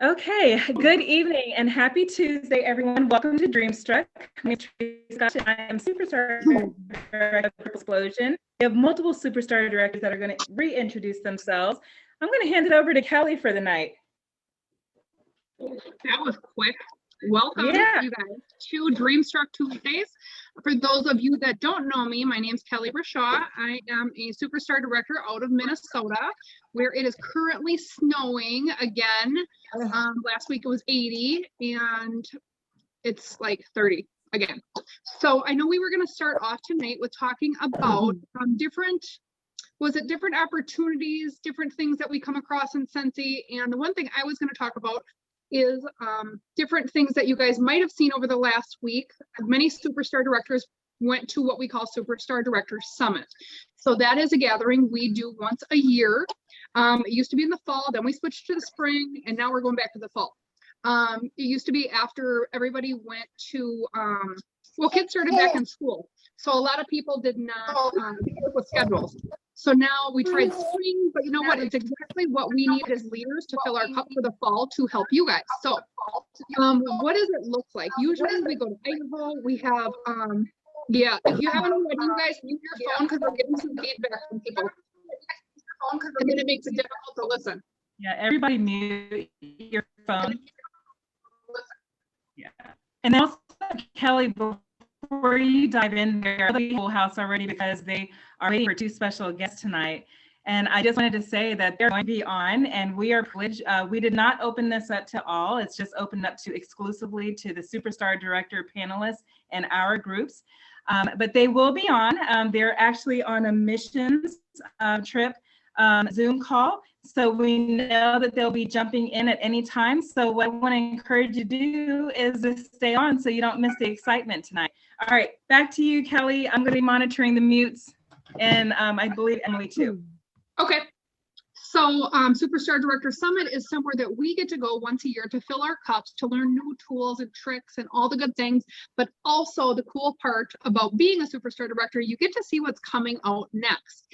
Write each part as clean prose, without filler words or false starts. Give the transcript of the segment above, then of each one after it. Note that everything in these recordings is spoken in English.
Okay, good evening and happy Tuesday, everyone. Welcome to Dreamstruck. My name is Scott and I am Superstar Director of Explosion. We have multiple Superstar Directors that are going to reintroduce themselves. I'm going to hand it over to Kelly for the night. That was quick. Welcome, you guys, to Dreamstruck Tuesdays. For those of you that don't know me, my name is Kelly Rashaw. I am a Superstar Director out of Minnesota, where it is currently snowing again. Last week it was 80, and it's like 30 again. So I know we were going to start off tonight with talking about different opportunities, different things that we come across in Scentsy. And the one thing I was going to talk about is different things that you guys might have seen over the last week. Many Superstar Directors went to what we call Superstar Director Summit. So that is a gathering we do once a year. It used to be in the fall, then we switched to the spring, and now we're going back to the fall. It used to be after everybody went to, well, kids started back in school. So a lot of people did not work with schedules. So now we tried spring, but you know what? It's exactly what we need as leaders to fill our cup for the fall to help you guys. So what does it look like? Usually we go to Idaho. We have, yeah, if you haven't already, you guys mute your phone because we're getting some feedback from people. And then it makes it difficult to listen. Yeah, everybody mute your phone. Yeah. And also, Kelly, before you dive in there, the whole house already because they are waiting for two special guests tonight. And I just wanted to say that they're going to be on, and we are privileged. We did not open this up to all. It's just opened up to exclusively to the Superstar Director panelists and our groups. But they will be on. They're actually on a missions trip Zoom call. So we know that they'll be jumping in at any time. So what I want to encourage you to do is to stay on so you don't miss the excitement tonight. All right, back to you, Kelly. I'm going to be monitoring the mutes, and I believe Emily too. Okay. So Superstar Director Summit is somewhere that we get to go once a year to fill our cups, to learn new tools and tricks and all the good things. But also the cool part about being a Superstar Director, you get to see what's coming out next.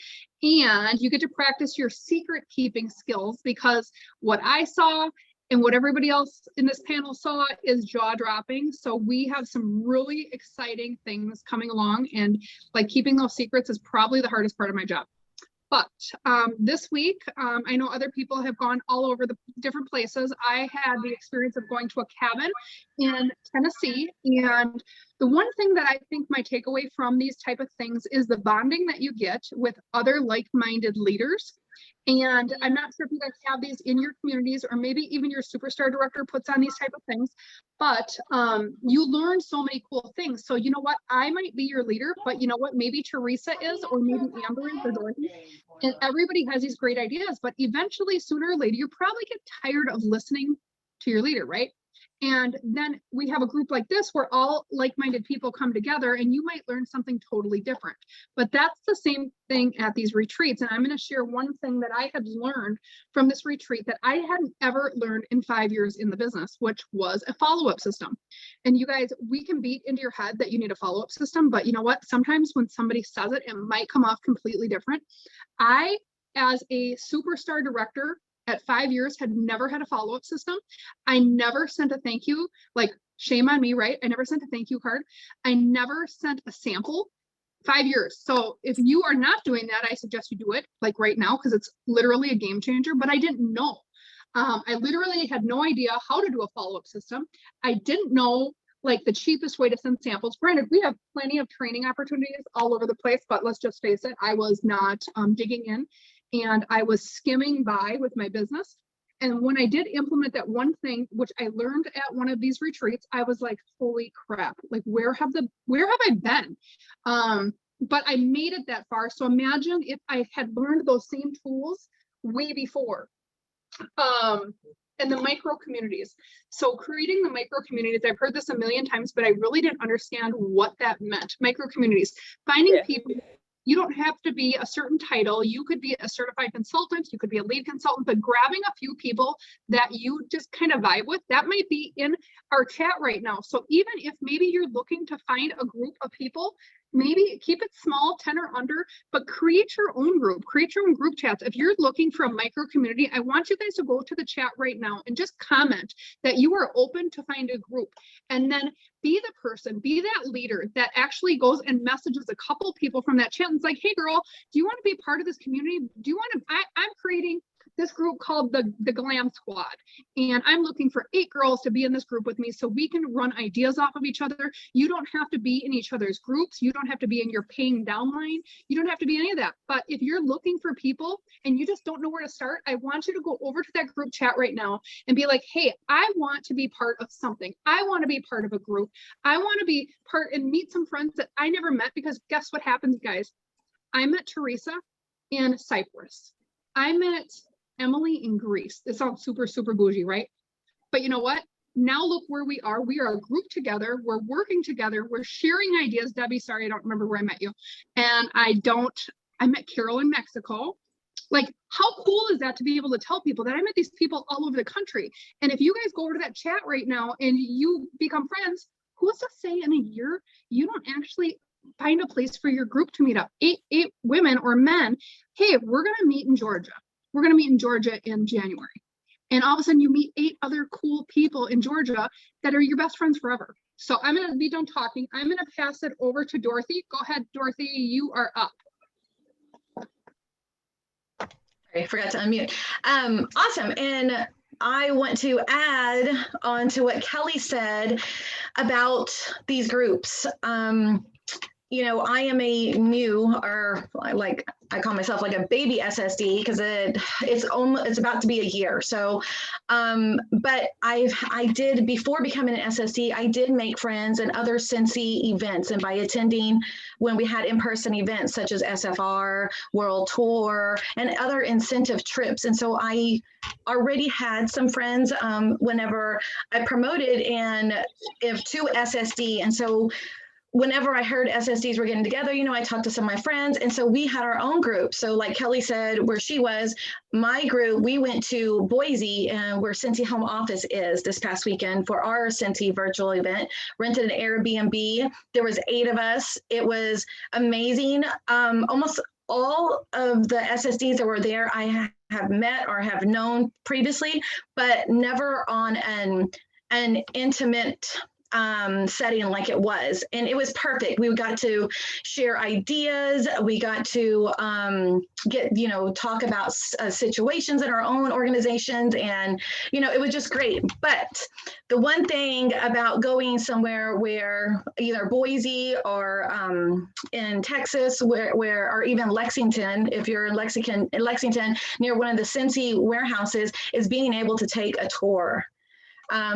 And you get to practice your secret keeping skills, because what I saw and what everybody else in this panel saw is jaw-dropping. So we have some really exciting things coming along, and like keeping those secrets is probably the hardest part of my job. But this week, I know other people have gone all over the different places. I had the experience of going to a cabin in Tennessee. And the one thing that I think my takeaway from these type of things is the bonding that you get with other like-minded leaders. And I'm not sure if you guys have these in your communities, or maybe even your Superstar Director puts on these type of things, but you learn so many cool things. So you know what, I might be your leader, but you know what, maybe Teresa is, or maybe Amber is, or Dorothy, and everybody has these great ideas, but eventually, sooner or later, you probably get tired of listening to your leader, right? And then we have a group like this where all like-minded people come together, and you might learn something totally different. But that's the same thing at these retreats. And I'm going to share one thing that I had learned from this retreat that I hadn't ever learned in 5 years in the business, which was a follow-up system. And you guys, we can beat into your head that you need a follow-up system, but you know what? Sometimes when somebody says it, it might come off completely different. I, as a Superstar Director, at 5 years, had never had a follow-up system. I never sent a thank you, like shame on me, right? I never sent a thank you card. I never sent a sample. 5 years. So if you are not doing that, I suggest you do it like right now, because it's literally a game changer, but I didn't know. I literally had no idea how to do a follow-up system. I didn't know like the cheapest way to send samples. Granted, we have plenty of training opportunities all over the place, but let's just face it, I was not digging in. And I was skimming by with my business. And when I did implement that one thing, which I learned at one of these retreats, I was like, holy crap, like where have I been? But I made it that far. So imagine if I had learned those same tools way before. And the micro communities. So creating the micro communities, I've heard this a million times, but I really didn't understand what that meant. Micro communities, finding people. You don't have to be a certain title. You could be a certified consultant. You could be a lead consultant, but grabbing a few people that you just kind of vibe with, that might be in our chat right now. So even if maybe you're looking to find a group of people maybe keep it small, 10 or under, but create your own group, create your own group chats. If you're looking for a micro community, I want you guys to go to the chat right now and just comment that you are open to find a group, and then be the person, be that leader that actually goes and messages a couple people from that chat and it's like, hey girl, do you want to be part of this community? Do you want to, I'm creating this group called the Glam Squad, and I'm looking for 8 girls to be in this group with me so we can run ideas off of each other. You don't have to be in each other's groups. You don't have to be in your paying downline. You don't have to be any of that. But if you're looking for people and you just don't know where to start, I want you to go over to that group chat right now and be like, hey, I want to be part of something. I want to be part of a group. I want to be part and meet some friends that I never met, because guess what happens, guys? I met Teresa in Cyprus. I met Emily in Greece. This sounds super, super bougie, right? But you know what? Now look where we are. We are a group together. We're working together. We're sharing ideas. Debbie, sorry, I don't remember where I met you. And I met Carol in Mexico. Like, how cool is that to be able to tell people that I met these people all over the country? And if you guys go over to that chat right now and you become friends, who's to say in a year you don't actually find a place for your group to meet up? Eight women or men. Hey, we're going to meet in Georgia. We're going to meet in Georgia in January. And all of a sudden you meet 8 other cool people in Georgia that are your best friends forever. So I'm going to be done talking. I'm going to pass it over to Dorothy. Go ahead, Dorothy, you are up. I forgot to unmute. Awesome. And I want to add on to what Kelly said about these groups. You know, I am a new, or like I call myself like a baby SSD, because it's about to be a year. So, but I did, before becoming an SSD, I did make friends in other Scentsy events, and by attending when we had in-person events such as SFR, World Tour, and other incentive trips. And so I already had some friends whenever I promoted and to SSD. And so whenever I heard SSDs were getting together, you know, I talked to some of my friends, and so we had our own group. So like Kelly said, where she was, my group, we went to Boise, where Scentsy Home Office is, this past weekend for our Scentsy virtual event, rented an Airbnb. There was 8 of us. It was amazing. Almost all of the SSDs that were there, I have met or have known previously, but never on an intimate setting like it was. And it was perfect. We got to share ideas. We got to talk about situations in our own organizations. And, you know, it was just great. But the one thing about going somewhere where either Boise or in Texas, where or even Lexington, if you're in Lexington near one of the Scentsy warehouses, is being able to take a tour.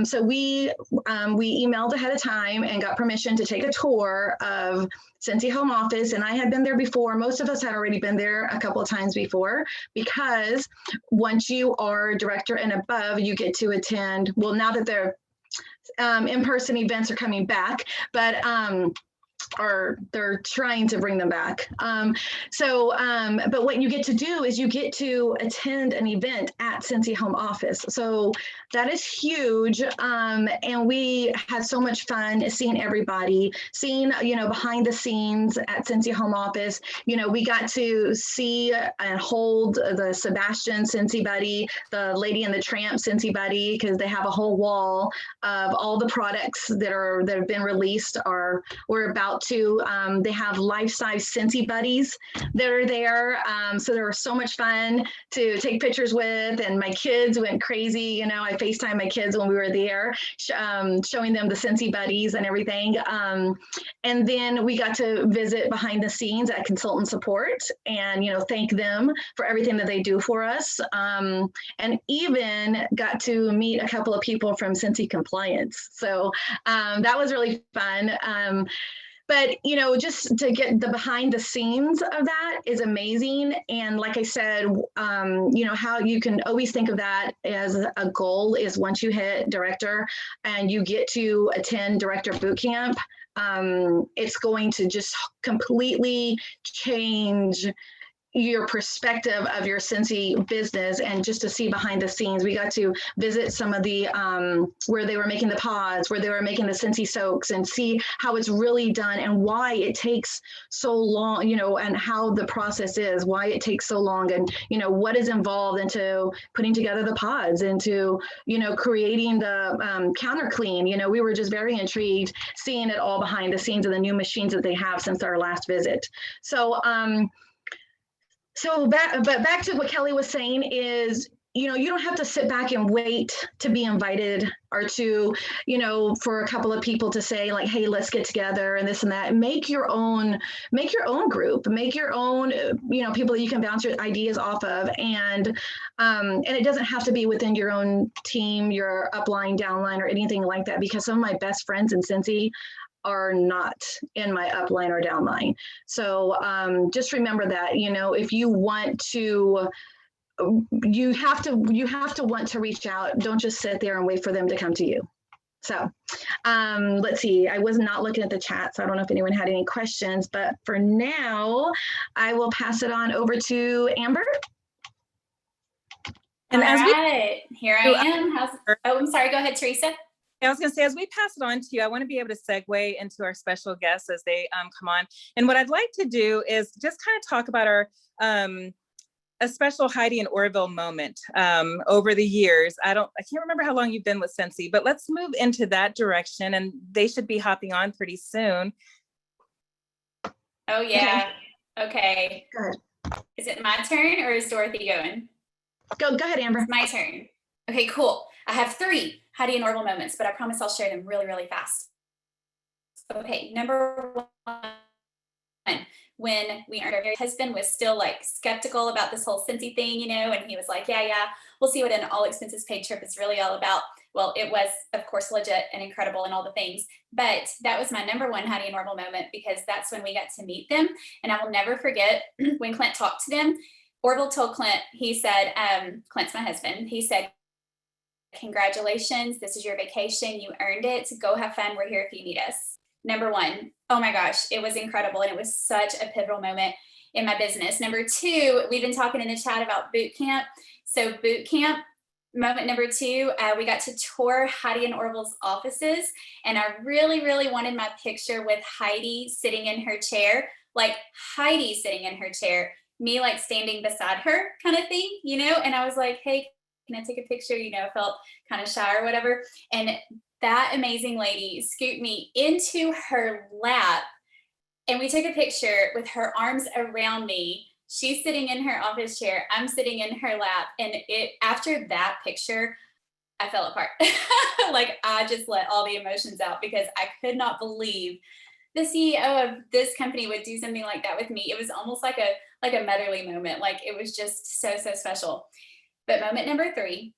So we emailed ahead of time and got permission to take a tour of Scentsy Home Office. And I had been there before. Most of us had already been there a couple of times before, because once you are director and above, you get to attend. Well, now that they're in-person events are coming back, but or they're trying to bring them back. But what you get to do is you get to attend an event at Scentsy Home Office. So that is huge. And we had so much fun seeing everybody, seeing, you know, behind the scenes at Scentsy Home Office. You know, we got to see and hold the Sebastian Scentsy Buddy, the Lady and the Tramp Scentsy Buddy, because they have a whole wall of all the products that have been released or we're about to. They have life-size Scentsy buddies that are there. So they were so much fun to take pictures with, and my kids went crazy. You know, I FaceTimed my kids when we were there, showing them the Scentsy buddies and everything. And then we got to visit behind the scenes at Consultant Support and, you know, thank them for everything that they do for us. And even got to meet a couple of people from Scentsy Compliance. So that was really fun. But, you know, just to get the behind the scenes of that is amazing. And like I said, you know, how you can always think of that as a goal is once you hit director and you get to attend director boot camp, it's going to just completely change your perspective of your Scentsy business and just to see behind the scenes. We got to visit some of the where they were making the pods, where they were making the Scentsy soaks, and see how it's really done and why it takes so long, you know, and how the process is, why it takes so long, and you know what is involved into putting together the pods, into, you know, creating the counter clean. You know, we were just very intrigued seeing it all behind the scenes of the new machines that they have since our last visit. So back to what Kelly was saying is, you know, you don't have to sit back and wait to be invited or to, you know, for a couple of people to say like, hey, let's get together and this and that. Make your own group, make your own, you know, people that you can bounce your ideas off of. And it doesn't have to be within your own team, your upline, downline, or anything like that, because some of my best friends in Scentsy are not in my upline or downline. So just remember that, you know, if you want to, you have to want to reach out. Don't just sit there and wait for them to come to you. So let's see, I was not looking at the chat, so I don't know if anyone had any questions, but for now, I will pass it on over to Amber. And here I am. I'm sorry, go ahead, Teresa. I was going to say, as we pass it on to you, I want to be able to segue into our special guests as they come on. And what I'd like to do is just kind of talk about our a special Heidi and Orville moment over the years. I can't remember how long you've been with Scentsy, but let's move into that direction, and they should be hopping on pretty soon. Oh yeah. Okay. Good. Is it my turn or is Dorothy going? Go ahead, Amber. It's my turn. Okay, cool. I have 3 Heidi and Orville moments, but I promise I'll share them really, really fast. Okay, number 1, when we earned our husband was still like skeptical about this whole Scentsy thing, you know, and he was like, yeah, we'll see what an all expenses paid trip is really all about. Well, it was, of course, legit and incredible and all the things, but that was my number 1 Heidi and Orville moment, because that's when we got to meet them. And I will never forget when Clint talked to them. Orville told Clint, he said, Clint's my husband, he said, congratulations, this is your vacation, you earned it, go have fun, we're here if you need us. Number 1, oh my gosh, it was incredible, and it was such a pivotal moment in my business. Number 2, we've been talking in the chat about boot camp. So boot camp, moment number 2, we got to tour Heidi and Orville's offices, and I really, really wanted my picture with Heidi sitting in her chair, like Heidi sitting in her chair, me like standing beside her kind of thing, you know, and I was like, hey, can I take a picture? You know, felt kind of shy or whatever. And that amazing lady scooped me into her lap, and we took a picture with her arms around me. She's sitting in her office chair, I'm sitting in her lap. And after that picture, I fell apart. Like I just let all the emotions out, because I could not believe the CEO of this company would do something like that with me. It was almost like a motherly moment. Like it was just so, so special. But moment number 3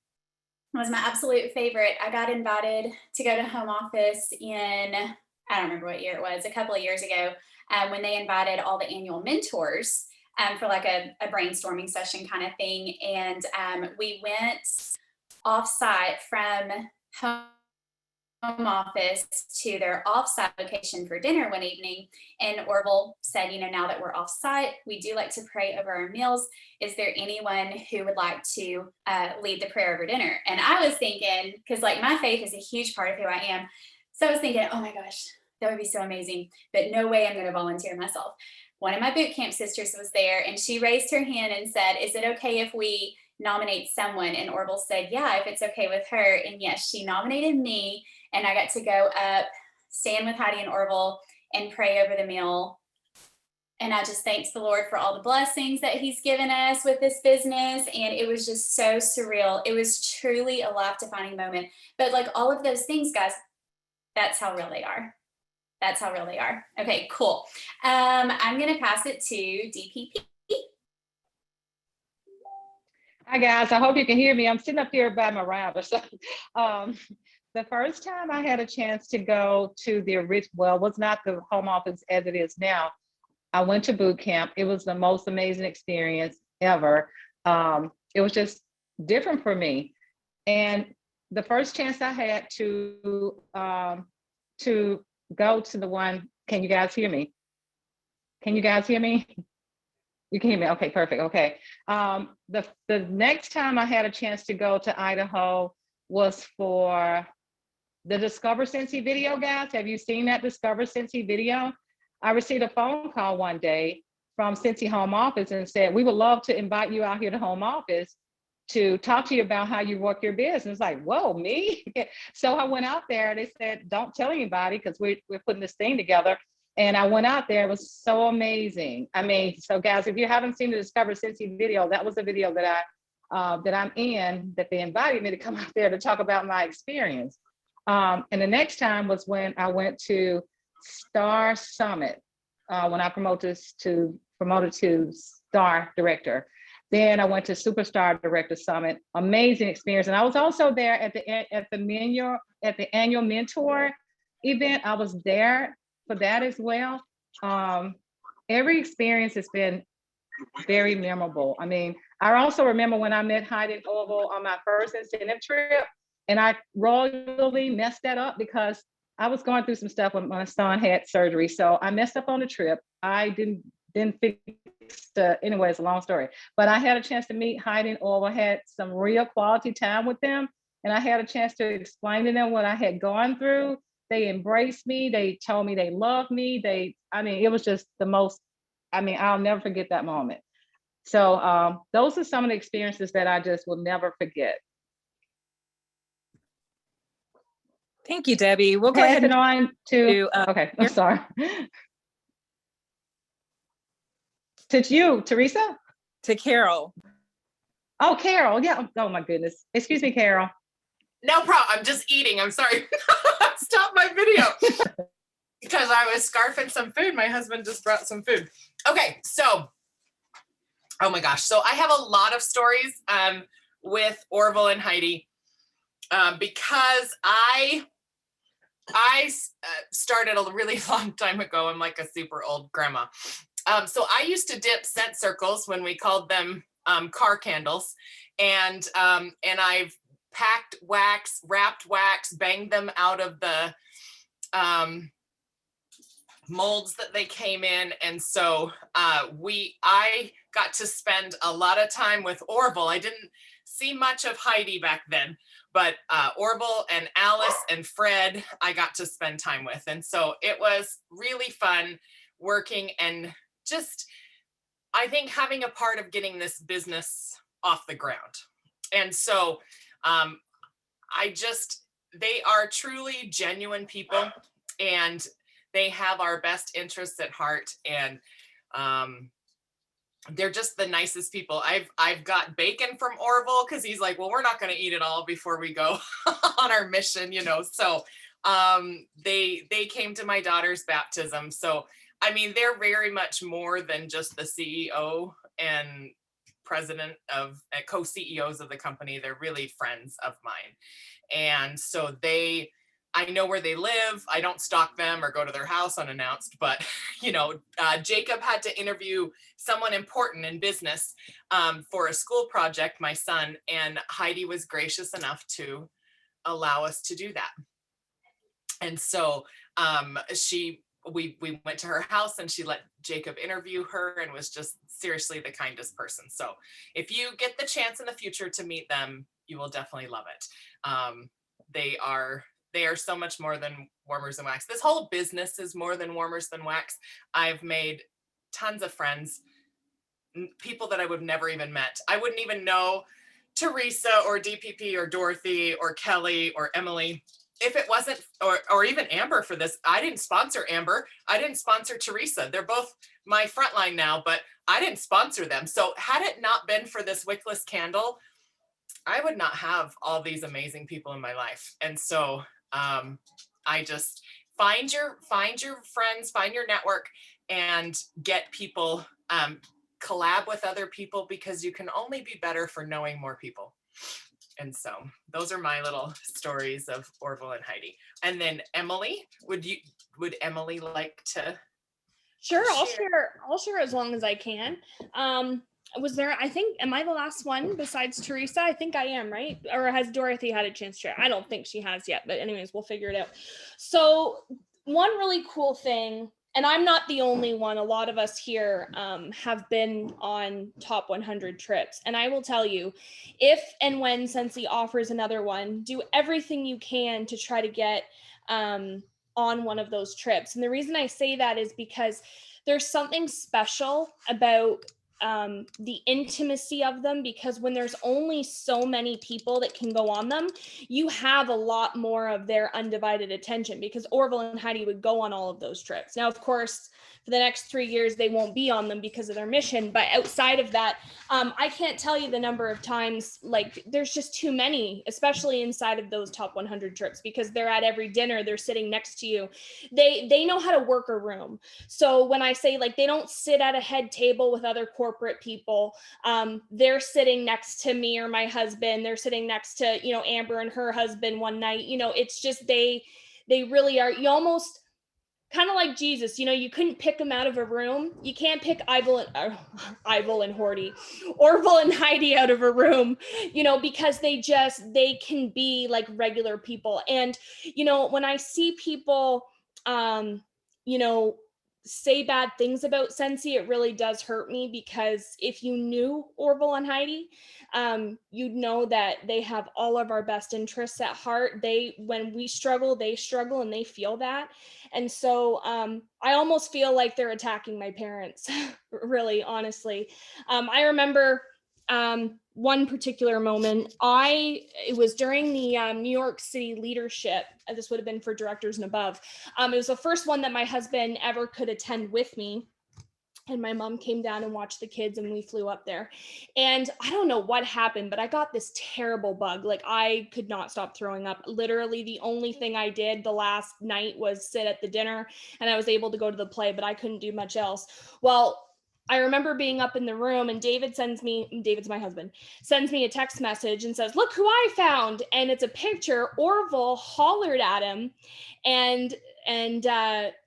was my absolute favorite. I got invited to go to home office in, I don't remember what year it was, a couple of years ago, when they invited all the annual mentors for like a brainstorming session kind of thing. And we went off-site from home office to their off-site location for dinner one evening. And Orville said, you know, now that we're off-site, we do like to pray over our meals. Is there anyone who would like to lead the prayer over dinner? And I was thinking, because like my faith is a huge part of who I am. So I was thinking, oh my gosh, that would be so amazing, but no way I'm going to volunteer myself. One of my boot camp sisters was there, and she raised her hand and said, is it okay if we nominate someone? And Orville said, yeah, if it's okay with her. And yes, she nominated me, and I got to go up, stand with Heidi and Orville, and pray over the meal. And I just thanked the Lord for all the blessings that he's given us with this business. And it was just so surreal. It was truly a life-defining moment. But like all of those things, guys, that's how real they are. That's how real they are. Okay, cool. I'm going to pass it to DPP. Hi guys, I hope you can hear me. I'm sitting up here by my router. So the first time I had a chance to go to the original, well, it was not the home office as it is now. I went to boot camp. It was the most amazing experience ever. It was just different for me. And the first chance I had to go to the one, can you guys hear me? Can you guys hear me? You can hear me? Okay, perfect. Okay. The next time I had a chance to go to Idaho was for the Discover Scentsy video, guys. Have you seen that Discover Scentsy video? I received a phone call one day from Scentsy home office and said, we would love to invite you out here to home office to talk to you about how you work your business. Like, whoa, me? So I went out there. They said, don't tell anybody because we're putting this thing together. And I went out there. It was so amazing. I mean, so guys, if you haven't seen the Discover Scentsy video, that was the video that I'm in, that they invited me to come out there to talk about my experience. And the next time was when I went to Star Summit, when I promoted to Star Director. Then I went to Superstar Director Summit. Amazing experience. And I was also there at the annual mentor event. I was there for that as well. Every experience has been very memorable. I mean, I also remember when I met Heidi and Orville on my first incentive trip, and I royally messed that up because I was going through some stuff when my son had surgery. So I messed up on the trip. I didn't fix anyway, it's a long story. But I had a chance to meet Heidi and Orville, had some real quality time with them. And I had a chance to explain to them what I had gone through. They embraced me. They told me they loved me. It was just the most, I'll never forget that moment. So those are some of the experiences that I just will never forget. Thank you, Debbie. We'll go Pass ahead it and on to, okay, I'm sorry. To you, Teresa? to Carol. Oh, Carol, yeah. Oh my goodness. Excuse me, Carol. No problem. I'm just eating. I'm sorry. Stop my video. Because I was scarfing some food. My husband just brought some food. Okay, so, oh my gosh. So I have a lot of stories with Orville and Heidi because I started a really long time ago. I'm like a super old grandma. So I used to dip scent circles when we called them car candles, and I've packed wax, wrapped wax, banged them out of the molds that they came in, and so I got to spend a lot of time with Orville. I didn't see much of Heidi back then, but Orville and Alice and Fred I got to spend time with, and so it was really fun working and just, I think, having a part of getting this business off the ground. And so they are truly genuine people, and they have our best interests at heart, and they're just the nicest people. I've got bacon from Orville because he's like, well, we're not going to eat it all before we go on our mission, so they came to my daughter's baptism. So they're very much more than just the CEO and president of co-CEOs of the company. They're really friends of mine. And so I know where they live. I don't stalk them or go to their house unannounced, but Jacob had to interview someone important in business for a school project, my son, and Heidi was gracious enough to allow us to do that. And so we went to her house and she let Jacob interview her and was just seriously the kindest person. So if you get the chance in the future to meet them, you will definitely love it. They are so much more than warmers and wax. This whole business is more than warmers than wax. I've made tons of friends, people that I would have never even met. I wouldn't even know Teresa or DPP or Dorothy or Kelly or Emily if it wasn't, or even Amber for this. I didn't sponsor Amber. I didn't sponsor Teresa. They're both my frontline now, but I didn't sponsor them. So had it not been for this wickless candle, I would not have all these amazing people in my life. And so I just find your friends, find your network, and get people, collab with other people, because you can only be better for knowing more people. And so those are my little stories of Orville and Heidi. And then Emily, would Emily like to? Sure, I'll share as long as I can. Was there, I think, am I the last one besides Teresa? I think I am, right? Or has Dorothy had a chance to share? I don't think she has yet, but anyways, we'll figure it out. So one really cool thing and I'm not the only one. A lot of us here have been on top 100 trips. And I will tell you, if and when Scentsy offers another one, do everything you can to try to get on one of those trips. And the reason I say that is because there's something special about the intimacy of them, because when there's only so many people that can go on them, you have a lot more of their undivided attention, because Orville and Heidi would go on all of those trips. Now, of course, for the next 3 years, they won't be on them because of their mission. But outside of that, I can't tell you the number of times, like there's just too many, especially inside of those top 100 trips, because they're at every dinner, they're sitting next to you. They know how to work a room. So when I say like they don't sit at a head table with other corporate people, they're sitting next to me or my husband. They're sitting next to, you know, Amber and her husband one night. You know, it's just they really are. You almost kind of like Jesus, you know, you couldn't pick them out of a room. You can't pick Orville and Heidi out of a room, you know, because they can be like regular people. And, you know, when I see people, you know, say bad things about Scentsy, it really does hurt me, because if you knew Orville and Heidi, you'd know that they have all of our best interests at heart. When we struggle, they struggle, and they feel that. And so I almost feel like they're attacking my parents, really, honestly. I remember one particular moment. It was during the New York City leadership. This would have been for directors and above. It was the first one that my husband ever could attend with me. And my mom came down and watched the kids, and we flew up there. And I don't know what happened, but I got this terrible bug. Like, I could not stop throwing up. Literally, the only thing I did the last night was sit at the dinner, and I was able to go to the play, but I couldn't do much else. Well, I remember being up in the room, and David's my husband, sends me a text message and says, "Look who I found." And it's a picture. Orville hollered at him, and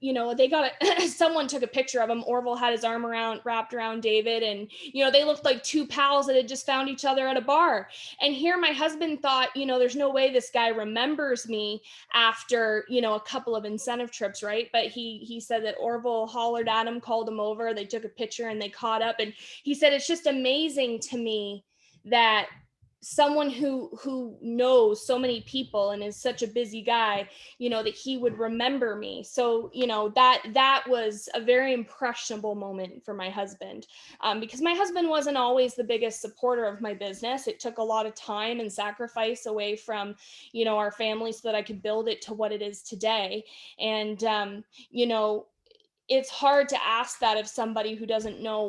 you know, they got someone took a picture of him. Orville had his arm wrapped around David, and, you know, they looked like two pals that had just found each other at a bar. And here my husband thought, you know, there's no way this guy remembers me after, you know, a couple of incentive trips, right? But he said that Orville hollered at him, called him over, they took a picture, and they caught up. And he said, it's just amazing to me that someone who knows so many people and is such a busy guy, you know, that he would remember me. So, you know, that was a very impressionable moment for my husband, because my husband wasn't always the biggest supporter of my business. It took a lot of time and sacrifice away from, you know, our family so that I could build it to what it is today. And, you know, it's hard to ask that of somebody who doesn't know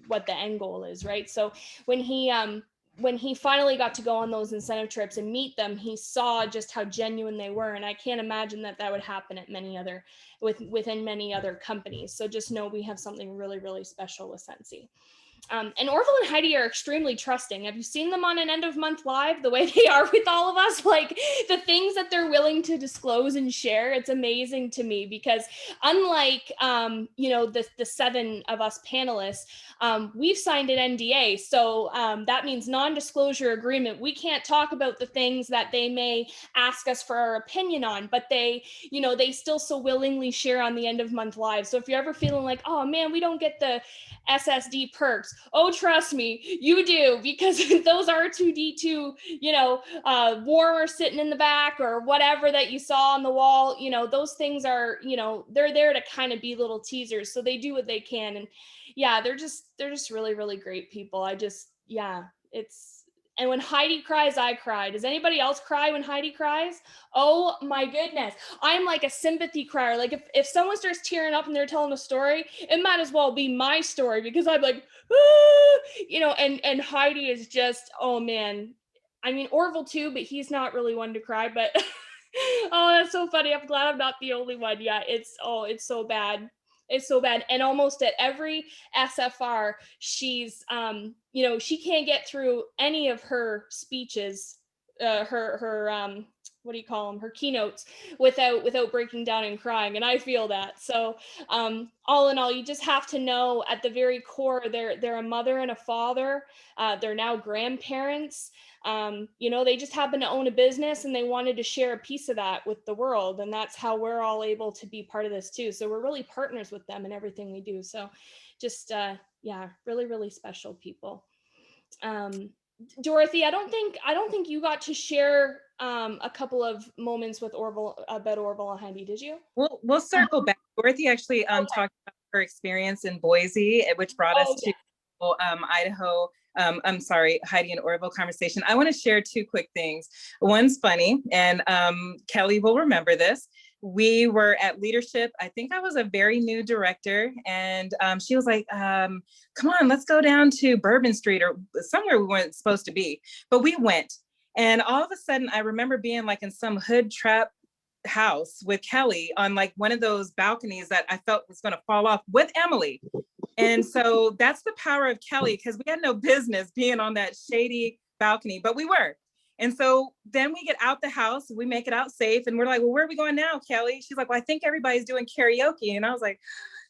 what the end goal is, right? So when he finally got to go on those incentive trips and meet them, he saw just how genuine they were. And I can't imagine that would happen at within many other companies. So just know we have something really, really special with Scentsy. And Orville and Heidi are extremely trusting. Have you seen them on an end of month live, the way they are with all of us? Like, the things that they're willing to disclose and share, it's amazing to me, because unlike, you know, the 7 of us panelists, we've signed an NDA. So that means non-disclosure agreement. We can't talk about the things that they may ask us for our opinion on, but they, you know, they still so willingly share on the end of month live. So if you're ever feeling like, oh man, we don't get the SSD perks, oh, trust me, you do, because those R2D2, you know, warmer sitting in the back or whatever that you saw on the wall, you know, those things are, you know, they're there to kind of be little teasers. So they do what they can. And yeah, they're just really, really great people. And when Heidi cries, I cry. Does anybody else cry when Heidi cries? Oh my goodness. I'm like a sympathy crier. Like if someone starts tearing up and they're telling a story, it might as well be my story, because I'm like, ah! You know, and Heidi is just, oh man. I mean, Orville too, but he's not really one to cry, but oh, that's so funny. I'm glad I'm not the only one. Yeah, it's so bad. It's so bad. And almost at every SFR, she's, you know, she can't get through any of her speeches, her what do you call them? Her keynotes without breaking down and crying. And I feel that. So all in all, you just have to know at the very core, they're a mother and a father. They're now grandparents. They just happen to own a business and they wanted to share a piece of that with the world. And that's how we're all able to be part of this too. So we're really partners with them in everything we do. So just, really, really special people. Dorothy, I don't think you got to share a couple of moments with Orville, about Orville and Heidi, did you? We'll circle back. Dorothy actually talked about her experience in Boise, which brought us to Idaho. I'm sorry, Heidi and Orville conversation. I want to share two quick things. One's funny, and Kelly will remember this. We were at leadership. I think I was a very new director, and she was like, come on, let's go down to Bourbon Street or somewhere we weren't supposed to be. But we went, and all of a sudden I remember being like in some hood trap house with Kelly on like one of those balconies that I felt was going to fall off with Emily. And so that's the power of Kelly, because we had no business being on that shady balcony, but we were. And so then we get out the house, we make it out safe, and we're like, well, where are we going now, Kelly? She's like, well, I think everybody's doing karaoke. And I was like,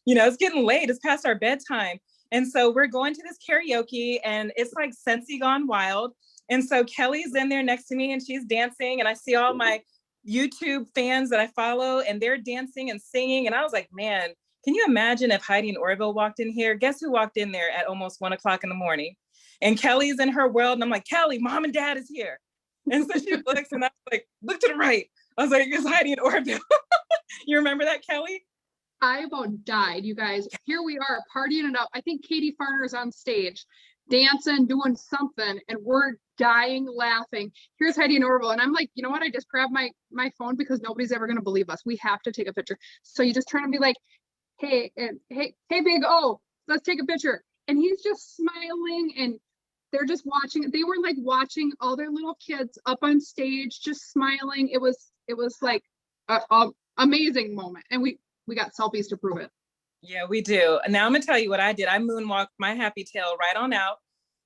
it's getting late, it's past our bedtime. And so we're going to this karaoke, and it's like Scentsy gone wild. And so Kelly's in there next to me, and she's dancing, and I see all my YouTube fans that I follow, and they're dancing and singing. And I was like, man, can you imagine if Heidi and Orville walked in here? Guess who walked in there at almost 1 o'clock in the morning? And Kelly's in her world, and I'm like, Kelly, mom and dad is here. And so she looks, and I was like, look to the right. I was like, it's Heidi and Orville. You remember that, Kelly? I about died, you guys. Here we are partying it up. I think Katie Farner is on stage, dancing, doing something, and we're dying laughing. Here's Heidi and Orville. And I'm like, you know what? I just grabbed my phone because nobody's ever going to believe us. We have to take a picture. So you just turn and be like, hey, big O, let's take a picture. And he's just smiling, and they're just watching. They were like watching all their little kids up on stage, just smiling. It was like an amazing moment. And we got selfies to prove it. Yeah, we do. And now I'm gonna tell you what I did. I moonwalked my happy tail right on out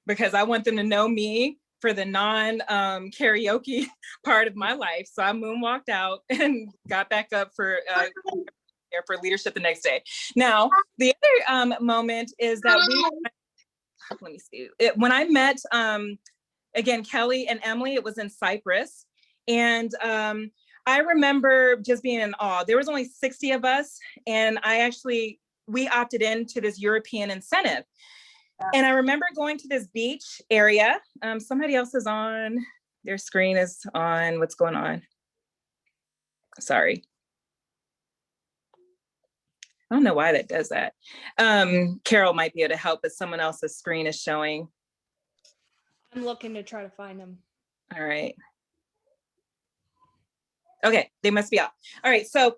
because I want them to know me for the non-karaoke part of my life. So I moonwalked out and got back up for leadership the next day. Now, the other moment is that let me see. When I met, again, Kelly and Emily, it was in Cyprus. And I remember just being in awe. There was only 60 of us. And we opted into this European incentive. And I remember going to this beach area. Somebody else is on, their screen is on. What's going on? Sorry. I don't know why that does that. Carol might be able to help, but someone else's screen is showing. I'm looking to try to find them. All right. Okay, they must be out. All right, so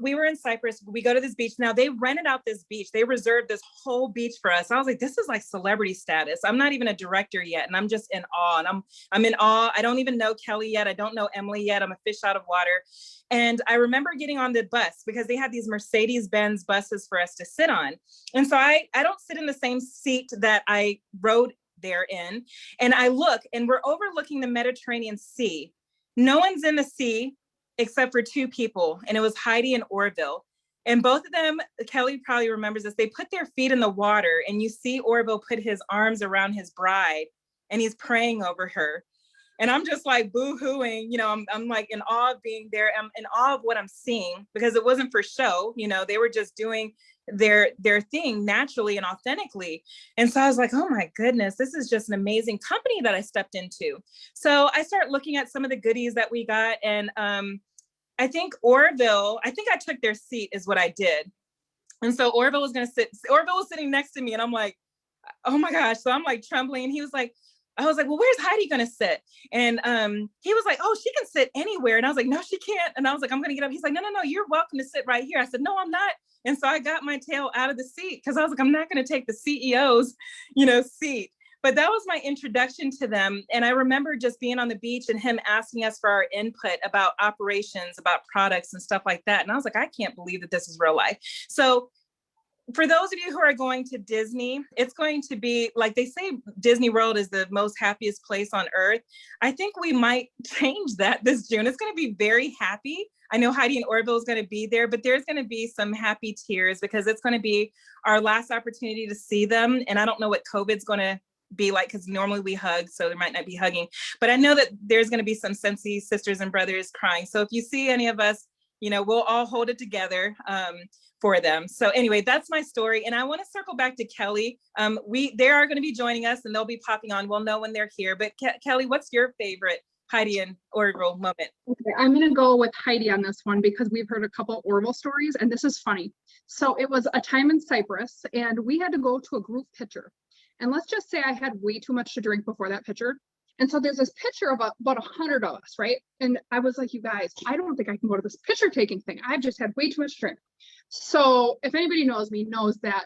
we were in Cyprus. We go to this beach. Now they rented out this beach. They reserved this whole beach for us. I was like, this is like celebrity status. I'm not even a director yet, and I'm just in awe. And I'm in awe. I don't even know Kelly yet. I don't know Emily yet. I'm a fish out of water. And I remember getting on the bus because they had these Mercedes-Benz buses for us to sit on. And so I don't sit in the same seat that I rode there in. And I look, and we're overlooking the Mediterranean Sea. No one's in the sea except for two people, and it was Heidi and Orville. And both of them, Kelly probably remembers this, they put their feet in the water, and you see Orville put his arms around his bride, and he's praying over her. And I'm just like boo-hooing, I'm like in awe of being there. I'm in awe of what I'm seeing because it wasn't for show, they were just doing their thing naturally and authentically. And so I was like, oh my goodness, this is just an amazing company that I stepped into. So I start looking at some of the goodies that we got. And I think Orville, I took their seat is what I did. And so Orville was sitting next to me, and I'm like, oh my gosh. So I'm like trembling. I was like, well, where's Heidi gonna sit? And he was like, oh, she can sit anywhere. And I was like, no, she can't. And I was like, I'm gonna get up. He's like, no, you're welcome to sit right here. I said, no, I'm not. And so I got my tail out of the seat because I was like, I'm not gonna take the CEO's, seat. But that was my introduction to them. And I remember just being on the beach and him asking us for our input about operations, about products and stuff like that. And I was like, I can't believe that this is real life. So for those of you who are going to Disney, it's going to be, like they say, Disney World is the most happiest place on earth. I think we might change that this June. It's going to be very happy. I know Heidi and Orville is going to be there, but there's going to be some happy tears because it's going to be our last opportunity to see them. And I don't know what COVID's going to be like, because normally we hug, so there might not be hugging, but I know that there's going to be some Scentsy sisters and brothers crying. So if you see any of us, you know, we'll all hold it together for them. So anyway, that's my story. And I want to circle back to Kelly. They are going to be joining us and they'll be popping on. We'll know when they're here. But Kelly, what's your favorite Heidian Orville moment? Okay, I'm going to go with Heidi on this one because we've heard a couple Orville stories and this is funny. So it was a time in Cyprus and we had to go to a group picture. And let's just say I had way too much to drink before that picture. And so there's this picture of about 100 of us, right? And I was like, you guys, I don't think I can go to this picture taking thing. I've just had way too much to drink. So if anybody knows me, knows that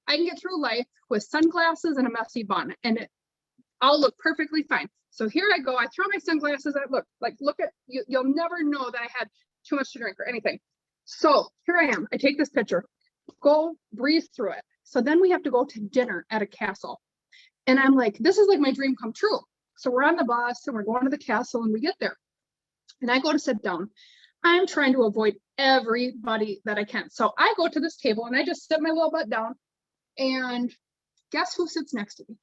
I can get through life with sunglasses and a messy bun and I'll look perfectly fine. So here I go, I throw my sunglasses, look at, you'll never know that I had too much to drink or anything. So here I am, I take this picture, go breathe through it. So then we have to go to dinner at a castle. And I'm like, this is like my dream come true. So we're on the bus and we're going to the castle and we get there. And I go to sit down. I'm trying to avoid everybody that I can. So I go to this table and I just sit my little butt down and guess who sits next to me?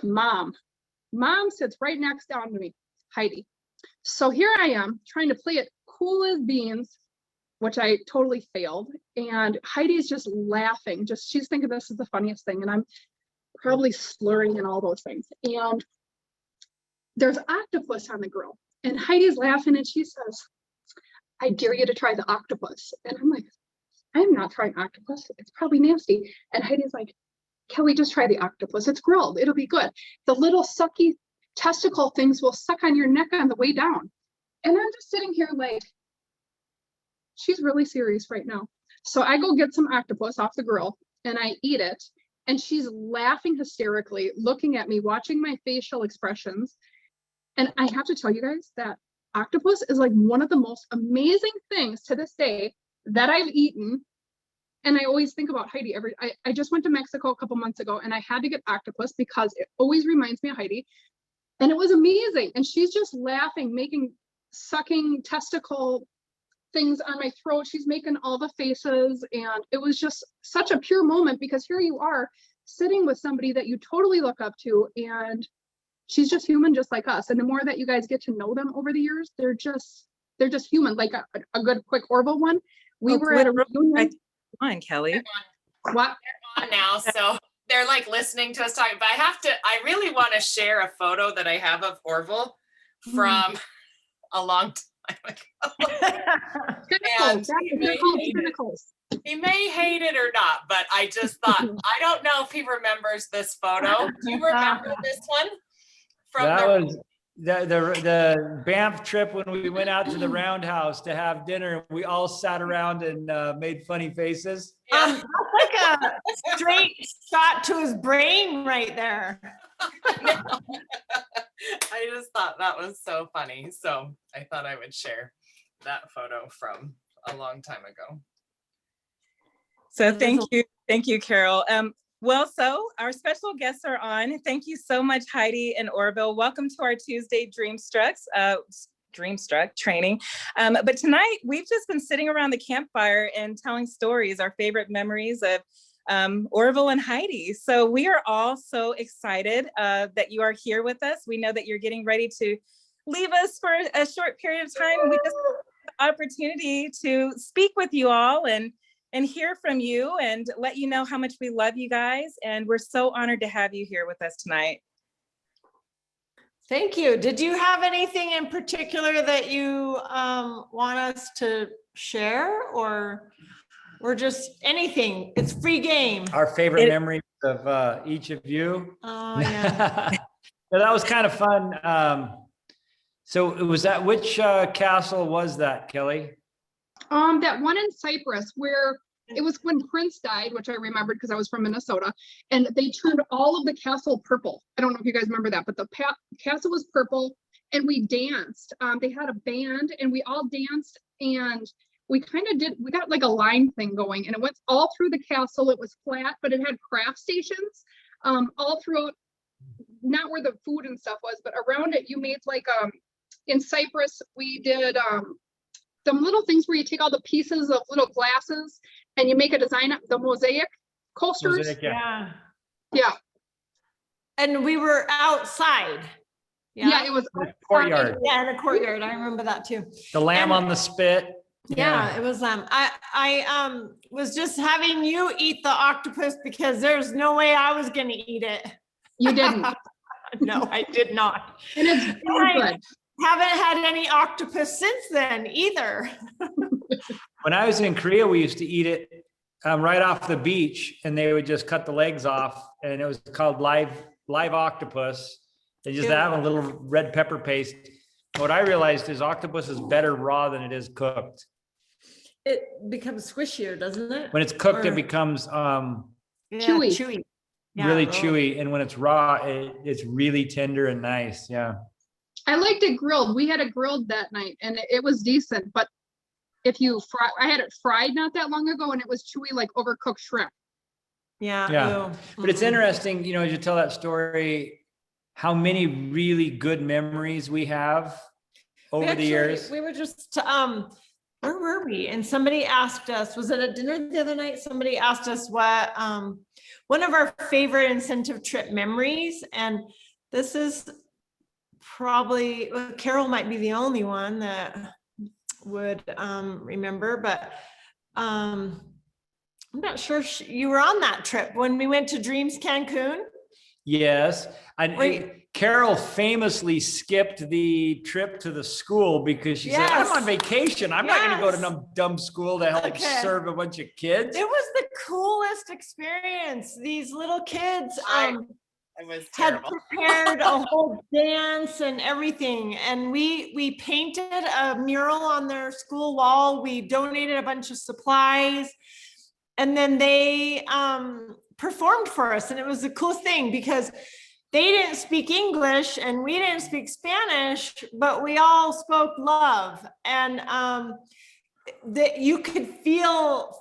Mom. Mom sits right next down to me, Heidi. So here I am trying to play it cool as beans, which I totally failed. And Heidi's just laughing. She's thinking this is the funniest thing. And I'm probably slurring and all those things. And there's octopus on the grill. And Heidi's laughing and she says, I dare you to try the octopus. And I'm like, I'm not trying octopus. It's probably nasty. And Heidi's like, Kelly, just try the octopus. It's grilled. It'll be good. The little sucky testicle things will suck on your neck on the way down. And I'm just sitting here like, she's really serious right now. So I go get some octopus off the grill and I eat it. And she's laughing hysterically, looking at me, watching my facial expressions. And I have to tell you guys that octopus is like one of the most amazing things to this day that I've eaten. And I always think about Heidi. I just went to Mexico a couple months ago and I had to get octopus because it always reminds me of Heidi. And it was amazing. And she's just laughing, sucking testicle things on my throat. She's making all the faces. And it was just such a pure moment because here you are sitting with somebody that you totally look up to. And she's just human, just like us. And the more that you guys get to know them over the years, they're just human. Like a good quick Orville one. We were at a reunion. Come on, Kelly. What? They're on now, so they're like listening to us talking. But I really want to share a photo that I have of Orville from a long time ago. And he may hate it or not, but I just thought, I don't know if he remembers this photo. Do you remember this one? That was the Banff trip when we went out to the Roundhouse to have dinner. We all sat around and made funny faces. Yeah. That's like a straight shot to his brain right there. I just thought that was so funny. So I thought I would share that photo from a long time ago. So thank you, Carol. Well, so our special guests are on. Thank you so much, Heidi and Orville. Welcome to our Tuesday Dreamstruck training. But tonight we've just been sitting around the campfire and telling stories, our favorite memories of Orville and Heidi. So we are all so excited that you are here with us. We know that you're getting ready to leave us for a short period of time. We just have the opportunity to speak with you all and hear from you and let you know how much we love you guys. And we're so honored to have you here with us tonight. Thank you. Did you have anything in particular that you want us to share or just anything? It's free game. Our favorite memories of each of you. Oh, yeah. That was kind of fun. So it was which castle was that, Kelly? That one in Cyprus where it was when Prince died, which I remembered because I was from Minnesota, and they turned all of the castle purple. I don't know if you guys remember that, but the castle was purple and we danced. They had a band and we all danced and we got like a line thing going and it went all through the castle. It was flat, but it had craft stations all throughout, not where the food and stuff was, but around it. You made like, in Cyprus, we did, some little things where you take all the pieces of little glasses and you make a design of the mosaic coasters. Mosaic, yeah. Yeah. And we were outside. Yeah, it was In the courtyard. Yeah, in a courtyard. I remember that too. The lamb And- on the spit. Yeah, it was I was just having you eat the octopus because there's no way I was gonna eat it. You didn't. No, I did not. And it's really good. Haven't had any octopus since then either. When I was in Korea, we used to eat it right off the beach, and they would just cut the legs off, and it was called live octopus. They just have a little red pepper paste. What I realized is octopus is better raw than it is cooked. It becomes squishier, doesn't it? When it's cooked, Or- it becomes Chewy. Chewy. really oh. chewy, and when it's raw, it's really tender and nice. Yeah. I liked it grilled. We had it grilled that night and it was decent, but if you fry, I had it fried not that long ago and it was chewy like overcooked shrimp. Yeah. Yeah. ew. But it's Mhm. interesting, you know, as you tell that story, how many really good memories we have We over the actually- years. We were just, where were we? And somebody asked us, was it at dinner the other night? Somebody asked us what, one of our favorite incentive trip memories. And this is probably, well, Carol might be the only one that would, remember, but, I'm not sure you were on that trip when we went to Dreams Cancun. Yes. And Wait. Carol famously skipped the trip to the school because she said, I'm Yes. on vacation. I'm not going to go to Yes. some dumb school to help Okay. serve a bunch of kids. It was the coolest experience. These little kids, It was had terrible. prepared a whole dance and everything. And we painted a mural on their school wall. We donated a bunch of supplies. And then they performed for us. And it was the coolest thing because they didn't speak English and we didn't speak Spanish, but we all spoke love. And that you could feel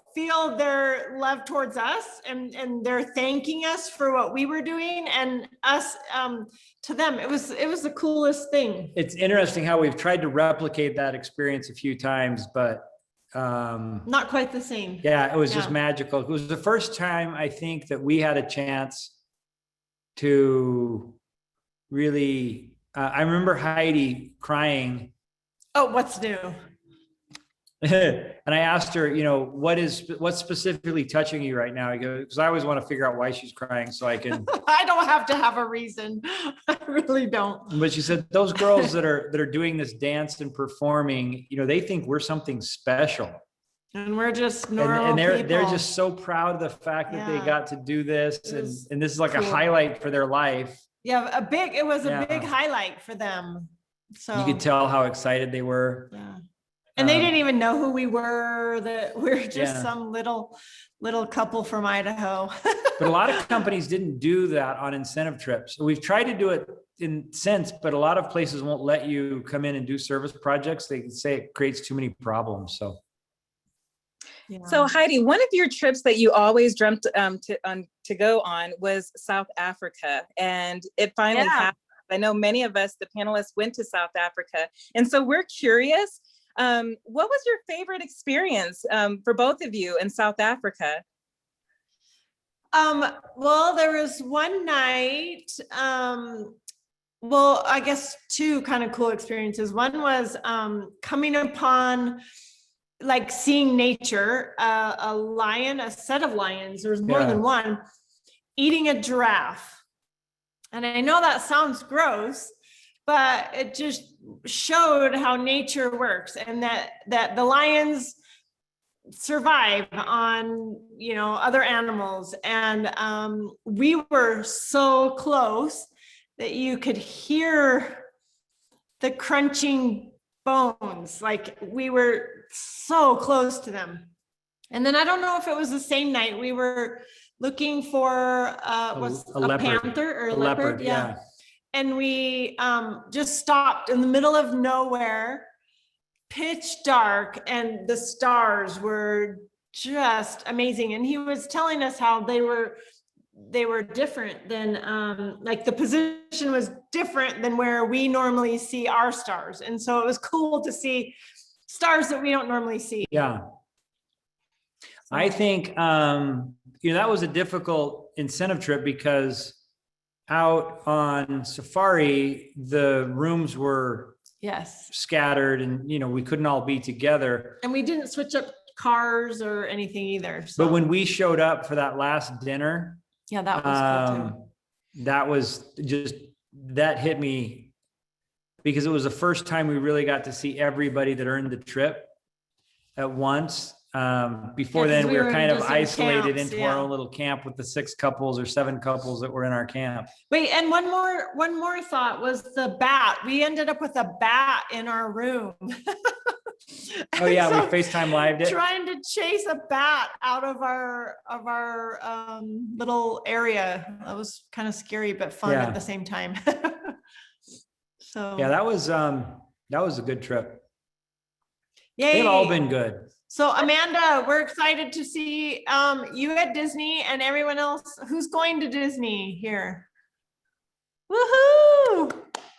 their love towards us, and they're thanking us for what we were doing, and us to them. It was the coolest thing. It's interesting how we've tried to replicate that experience a few times, but Not quite the same. yeah, it was just Yeah. magical. It was the first time I think that we had a chance to really, I remember Heidi crying. Oh, what's new? And I asked her, you know, what's specifically touching you right now? Because I always want to figure out why she's crying so I can, I don't have to have a reason. I really don't. but she said, those girls that are doing this dance and performing, you know, they think we're something special. And we're just normal And they're people. just so proud of the fact that they Yeah. got to do this. It was And this is like a cool. highlight for their life. Yeah, it was a Yeah. big highlight for them. So You could tell how excited they were. yeah. And they Um, didn't even know who we were, that we're just Yeah. some little couple from Idaho. But a lot of companies didn't do that on incentive trips. We've tried to do it in Sense, but a lot of places won't let you come in and do service projects. They say it creates too many problems. So Yeah. So Heidi, one of your trips that you always dreamt to go on was South Africa, and it finally Yeah. happened. I know many of us, the panelists, went to South Africa, and so we're curious. What was your favorite experience for both of you in South Africa? Well, there was one night, well, I guess two kind of cool experiences. One was coming upon, like, seeing nature, a lion, a set of lions, there was more Yeah. than one, eating a giraffe. And I know that sounds gross, but it just showed how nature works, and that the lions survive on, you know, other animals. And we were so close that you could hear the crunching bones. Like, we were so close to them. And then I don't know if it was the same night we were looking for was a leopard. panther or a a leopard. Yeah. And we just stopped in the middle of nowhere, pitch dark, and the stars were just amazing. And he was telling us how they were different than like the position was different than where we normally see our stars. And so it was cool to see stars that we don't normally see. yeah, I think, you know, that was a difficult incentive trip because out on safari, the rooms were Yes. scattered and, you know, we couldn't all be together. And we didn't switch up cars or anything either. So. But when we showed up for that last dinner, Yeah, that was cool too. that was just, that hit me because it was the first time we really got to see everybody that earned the trip at once. Before Yeah, 'cause then we we were were kind of just in isolated camps, into our yeah. own little camp with the 6 couples or 7 couples that were in our camp. Wait, and one more thought was the bat. We ended up with a bat in our room. Oh yeah, So, we FaceTime lived it. trying to chase a bat out of our little area. That was kind of scary but fun Yeah. at the same time. So Yeah, that was a good trip. yay. They've all been good. So Amanda, we're excited to see you at Disney and everyone else who's going to Disney here. Woohoo!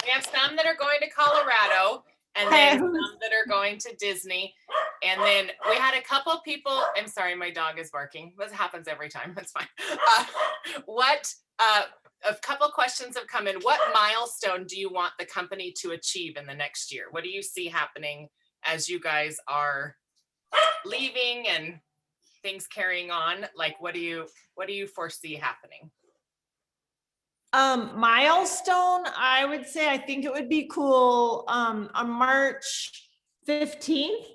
We have some that are going to Colorado and then some that are going to Disney. And then we had a couple of people, I'm sorry, my dog is barking. This happens every time, that's fine. A couple questions have come in. What milestone do you want the company to achieve in the next year? What do you see happening as you guys are leaving and things carrying on? Like, what do you foresee happening? Milestone, I would say, I think it would be cool on March 15th.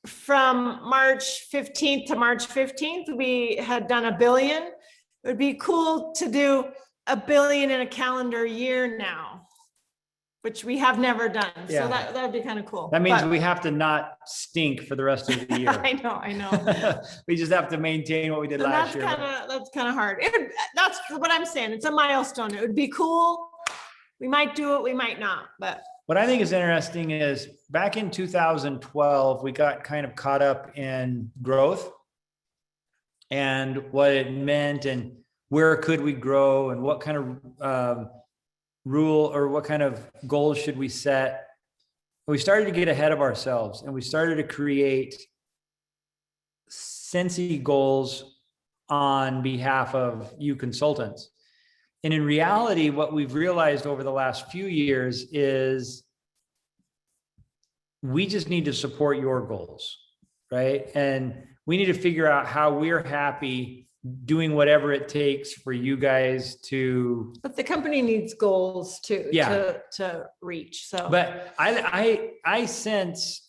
From March 15th to March 15th, we had done 1 billion. It would be cool to do 1 billion in a calendar year now, which we have never done. Yeah. So that would be kind of cool. That means But- we have to not stink for the rest of the year. I know. We just have to maintain what we did So last that's year. kind of hard. That's what I'm saying. It's a milestone. It would be cool. We might do it, we might not, but What I think is interesting is back in 2012, we got kind of caught up in growth and what it meant and where could we grow and what kind of rule or what kind of goals should we set. We started to get ahead of ourselves and we started to create Scentsy goals on behalf of you consultants. And in reality, what we've realized over the last few years is we just need to support your goals, right? And we need to figure out how we're happy doing whatever it takes for you guys to. but the company needs goals too, Yeah. to reach, so. But I sense,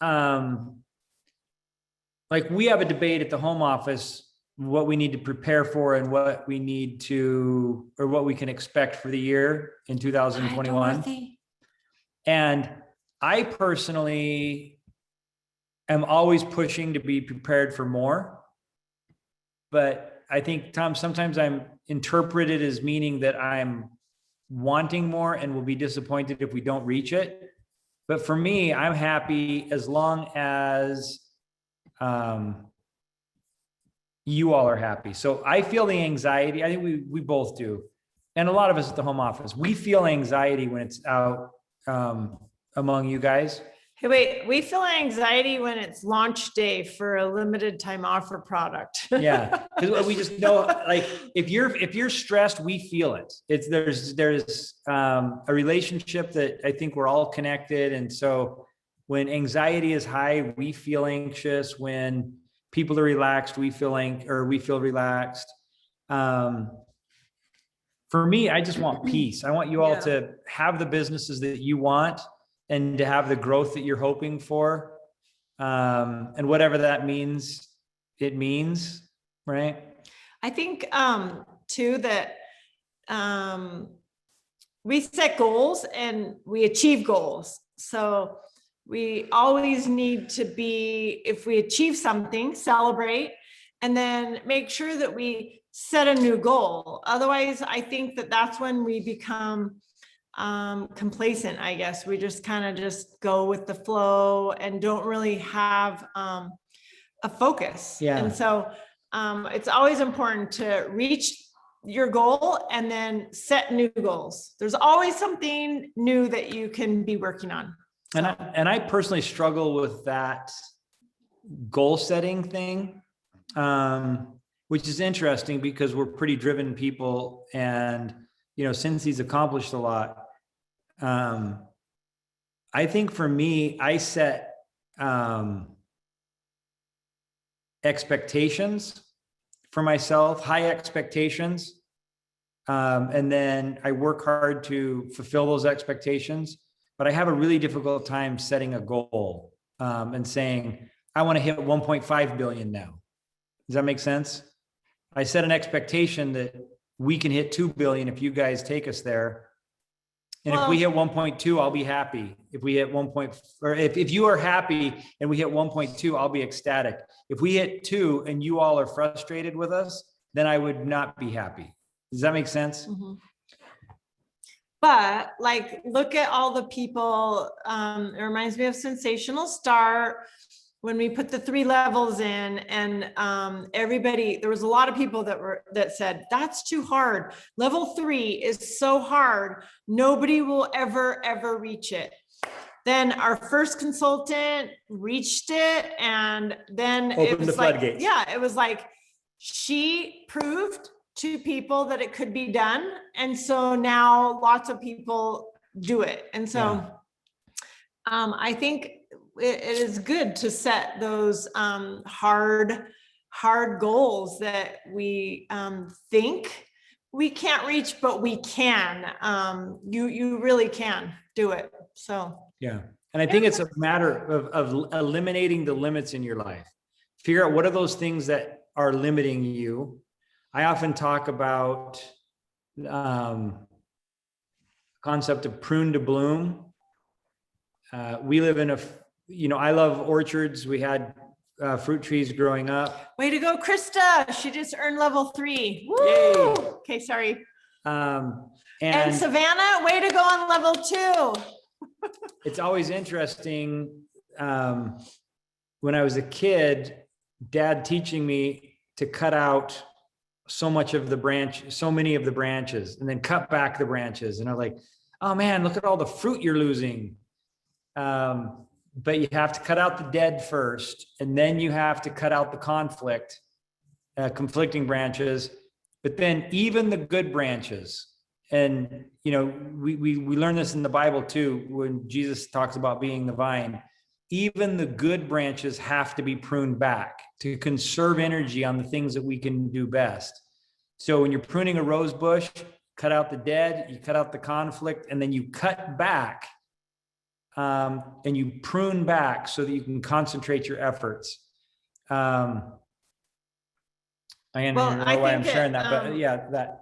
like we have a debate at the home office, what we need to prepare for and what we need to, or what we can expect for the year in 2021. And I personally am always pushing to be prepared for more. But I think, Tom, sometimes I'm interpreted as meaning that I'm wanting more and will be disappointed if we don't reach it. But for me, I'm happy as long as you all are happy. So I feel the anxiety. I think we both do. And a lot of us at the home office, we feel anxiety when it's out among you guys. Hey, wait, we feel anxiety when it's launch day for a limited time offer product. Yeah, because we just know, like, if you're stressed, we feel it. There's a relationship that I think we're all connected. And so when anxiety is high, we feel anxious. When people are relaxed, we feel relaxed. For me, I just want peace. I want you all to have the businesses that you want and to have the growth that you're hoping for. And whatever that means, it means, right? I think too that we set goals and we achieve goals. So we always need to be, if we achieve something, celebrate, and then make sure that we set a new goal. Otherwise, I think that that's when we become complacent, I guess. We just kind of just go with the flow and don't really have a focus. Yeah. And so it's always important to reach your goal and then set new goals. There's always something new that you can be working on. And I personally struggle with that goal setting thing. which is interesting because we're pretty driven people, and, Scentssy's accomplished a lot. I think for me, I set expectations for myself, high expectations. And then I work hard to fulfill those expectations, but I have a really difficult time setting a goal and saying, I want to hit 1.5 billion now. Does that make sense? I set an expectation that we can hit 2 billion if you guys take us there. And if we hit 1.2, I'll be happy. If we hit if you are happy and we hit 1.2, I'll be ecstatic. If we hit 2 and you all are frustrated with us, then I would not be happy. Does that make sense? Mm-hmm. But like, look at all the people. It reminds me of Sensational Start when we put the 3 levels in, and everybody, there was a lot of people that said, that's too hard. Level 3 is so hard. Nobody will ever reach it. Then our first consultant reached it, and then it was like, it was like, she proved to people that it could be done. And so now lots of people do it. And so I think it is good to set those hard goals that we think we can't reach, but we can. You really can do it. So yeah, and I think it's a matter of eliminating the limits in your life. Figure out what are those things that are limiting you. I often talk about concept of prune to bloom. We live in I love orchards. We had fruit trees growing up. Way to go, Krista. She just earned level 3. Woo! Yay. Okay, sorry. And Savannah, way to go on level 2. It's always interesting. When I was a kid, Dad teaching me to cut out so many of the branches, and then cut back the branches. And I'm like, oh man, look at all the fruit you're losing. But you have to cut out the dead first, and then you have to cut out the conflicting branches. But then even the good branches, and we learn this in the Bible too, when Jesus talks about being the vine. Even the good branches have to be pruned back to conserve energy on the things that we can do best. So when you're pruning a rose bush, cut out the dead, you cut out the conflict, and then you cut back and you prune back so that you can concentrate your efforts. I don't know why I'm sharing that, but yeah, that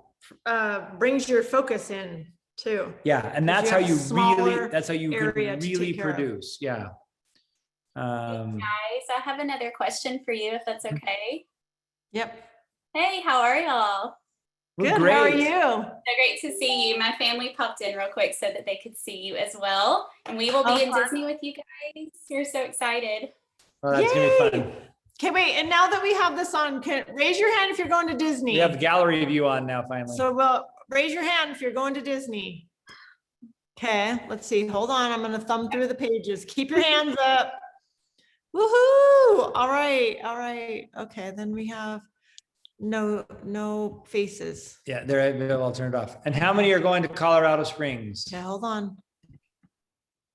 brings your focus in too. Yeah, and that's how you can really care of. Produce. Yeah. Guys, I have another question for you, if that's okay. Yep. Hey, how are y'all? Good. Great. How are you? So great to see you. My family popped in real quick so that they could see you as well. And we will be in Disney with you guys. We're so excited. Oh, that's gonna be fun. Okay, wait. And now that we have this on, raise your hand if you're going to Disney. We have the gallery view on now, finally. So raise your hand if you're going to Disney. Okay, let's see. Hold on. I'm going to thumb through the pages. Keep your hands up. Woohoo! All right. Okay, then we have no faces. Yeah, they're all turned off. And how many are going to Colorado Springs? Okay, hold on.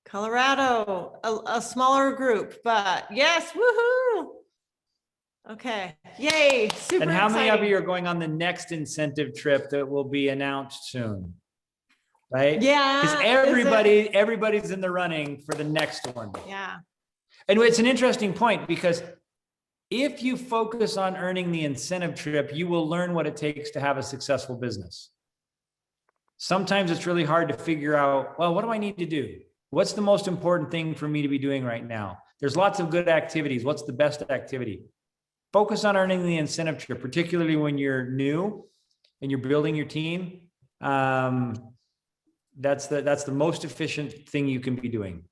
Colorado, a smaller group, but yes, woohoo! Okay, yay! Super And how exciting. many of you are going on the next incentive trip that will be announced soon? Right? Yeah. Because everybody's in the running for the next one. Yeah. And it's an interesting point, because if you focus on earning the incentive trip, you will learn what it takes to have a successful business. Sometimes it's really hard to figure out, well, what do I need to do? What's the most important thing for me to be doing right now? There's lots of good activities. What's the best activity? Focus on earning the incentive trip, particularly when you're new and you're building your team. That's the most efficient thing you can be doing.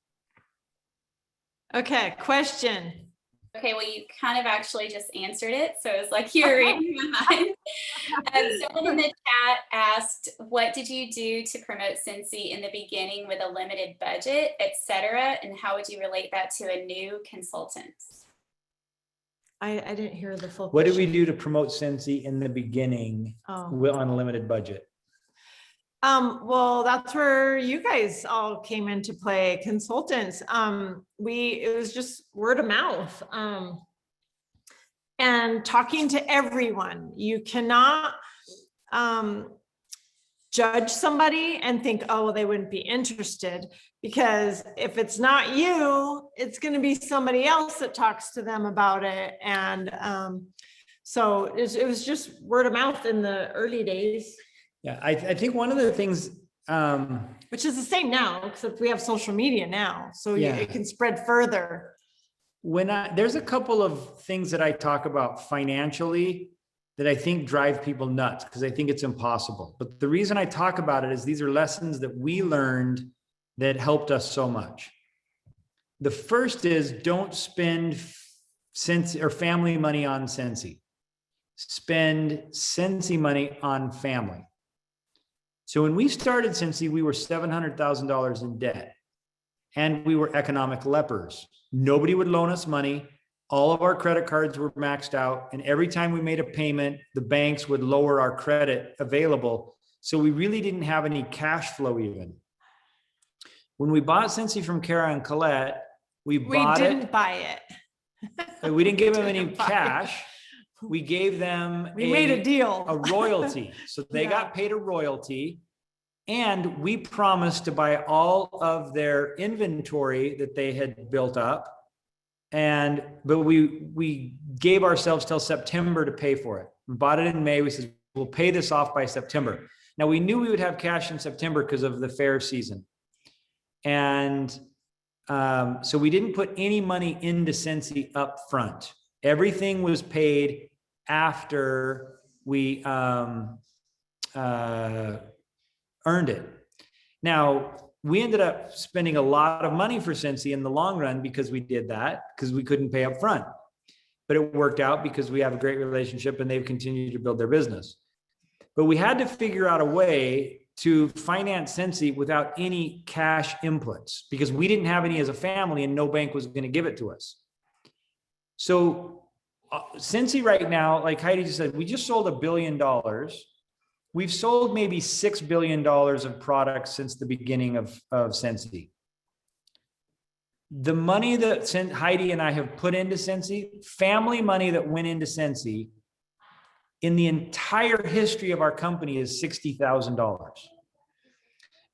Okay, question. Okay, well, you kind of actually just answered it. So it was like you're reading my mind. Someone in the chat asked, what did you do to promote Scentsy in the beginning with a limited budget, etc.? And how would you relate that to a new consultant? I didn't hear the full What did we question. do to promote Scentsy in the beginning Oh. on a limited budget? Well, that's where you guys all came into play, consultants. It was just word of mouth. And talking to everyone. You cannot judge somebody and think, oh, well, they wouldn't be interested, because if it's not you, it's going to be somebody else that talks to them about it. And so it was just word of mouth in the early days. Yeah, I think one of the things, which is the same now, except we have social media now, so Yeah. it can spread further. there's a couple of things that I talk about financially that I think drive people nuts, because I think it's impossible. But the reason I talk about it is these are lessons that we learned that helped us so much. The first is, don't spend Scentsy or family money on Scentsy. Spend Scentsy money on family. So when we started Scentsy, we were $700,000 in debt, and we were economic lepers. Nobody would loan us money. All of our credit cards were maxed out. And every time we made a payment, the banks would lower our credit available. So we really didn't have any cash flow even. When we bought Scentsy from Kara and Colette, we didn't buy it. We didn't give them any cash. We gave them We made a deal. a royalty. So they Yeah. got paid a royalty, and we promised to buy all of their inventory that they had built up. But we gave ourselves till September to pay for it. We bought it in May. We said, we'll pay this off by September. Now we knew we would have cash in September because of the fair season. And so we didn't put any money into Scentsy up front. Everything was paid after we earned it. Now, we ended up spending a lot of money for Scentsy in the long run because we did that, because we couldn't pay up front. But it worked out because we have a great relationship and they've continued to build their business. But we had to figure out a way to finance Scentsy without any cash inputs, because we didn't have any as a family and no bank was going to give it to us. So Scentsy right now, like Heidi just said, we just sold $1 billion. We've sold maybe $6 billion of products since the beginning of Scentsy. The money that Heidi and I have put into Scentsy, family money that went into Scentsy, in the entire history of our company is $60,000.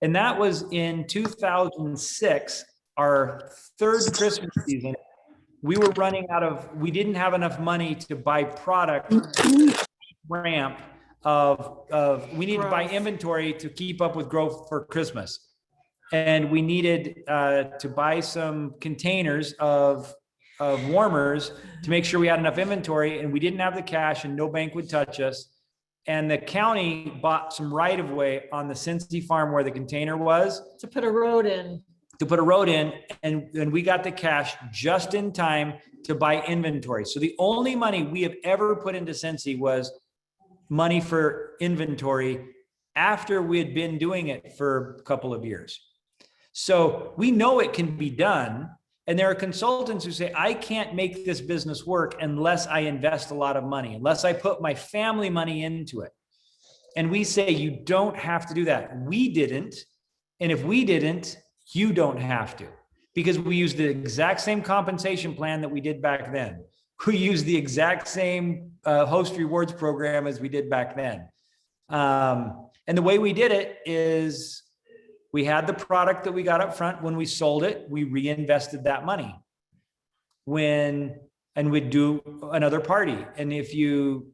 And that was in 2006, our third Christmas season. We were running we didn't have enough money to buy product ramp we needed to buy inventory to keep up with growth for Christmas. And we needed to buy some containers of warmers to make sure we had enough inventory, and we didn't have the cash and no bank would touch us. And the county bought some right of way on the Scentsy farm where the container was. To put a road in. And we got the cash just in time to buy inventory. So the only money we have ever put into Scentsy was money for inventory after we had been doing it for a couple of years. So we know it can be done. And there are consultants who say, I can't make this business work unless I invest a lot of money, unless I put my family money into it. And we say, you don't have to do that. We didn't. And if we didn't, you don't have to, because we use the exact same compensation plan that we did back then. We use the exact same host rewards program as we did back then. And the way we did it is we had the product that we got up front. When we sold it, we reinvested that money. And we'd do another party. And if you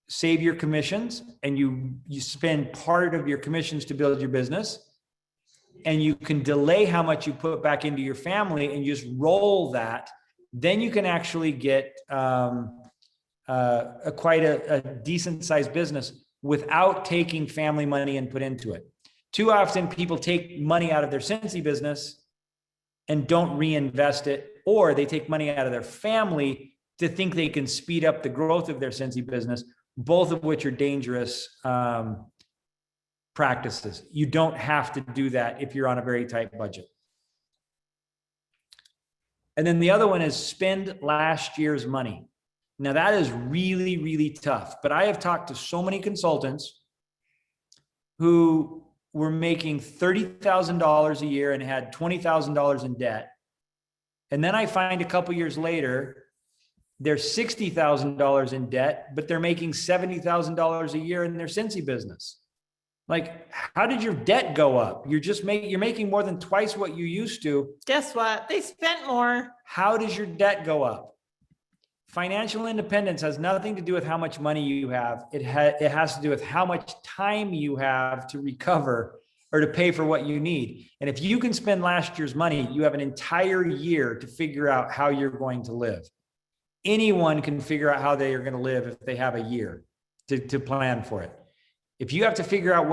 save your commissions and you spend part of your commissions to build your business, and you can delay how much you put back into your family and just roll that, then you can actually get quite a decent sized business without taking family money and put into it. Too often people take money out of their Scentsy business and don't reinvest it, or they take money out of their family to think they can speed up the growth of their Scentsy business, both of which are dangerous practices. You don't have to do that if you're on a very tight budget. And then the other one is spend last year's money. Now that is really, really tough, but I have talked to so many consultants who were making $30,000 a year and had $20,000 in debt. And then I find a couple years later, they're $60,000 in debt, but they're making $70,000 a year in their Scentsy business. Like, how did your debt go up? You're making more than twice what you used to. Guess what? They spent more. How does your debt go up? Financial independence has nothing to do with how much money you have. It has to do with how much time you have to recover or to pay for what you need. And if you can spend last year's money, you have an entire year to figure out how you're going to live. Anyone can figure out how they are going to live if they have a year to plan for it. If you have to figure out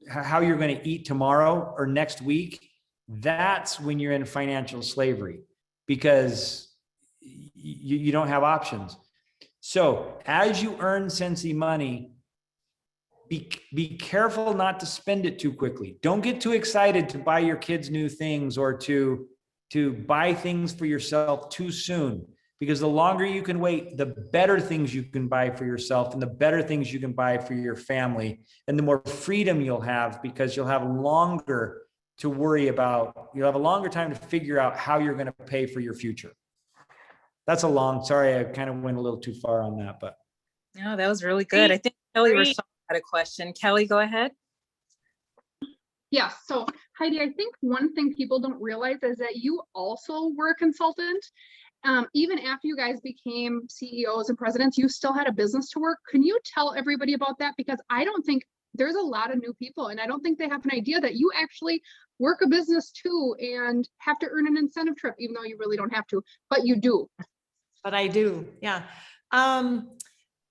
how you're going to eat tomorrow or next week, that's when you're in financial slavery, because you don't have options. So as you earn Scentsy money, be careful not to spend it too quickly. Don't get too excited to buy your kids new things or to buy things for yourself too soon, because the longer you can wait, the better things you can buy for yourself and the better things you can buy for your family, and the more freedom you'll have, because you'll have longer to worry about. You'll have a longer time to figure out how you're going to pay for your future. That's sorry, I kind of went a little too far on that, but. No, that was really good. I think Kelly Rochelle had a question. Kelly, go ahead. Yeah, so Heidi, I think one thing people don't realize is that you also were a consultant. Even after you guys became CEOs and presidents, you still had a business to work. Can you tell everybody about that? Because I don't think there's a lot of new people, and I don't think they have an idea that you actually work a business too and have to earn an incentive trip, even though you really don't have to, but you do. But I do, yeah.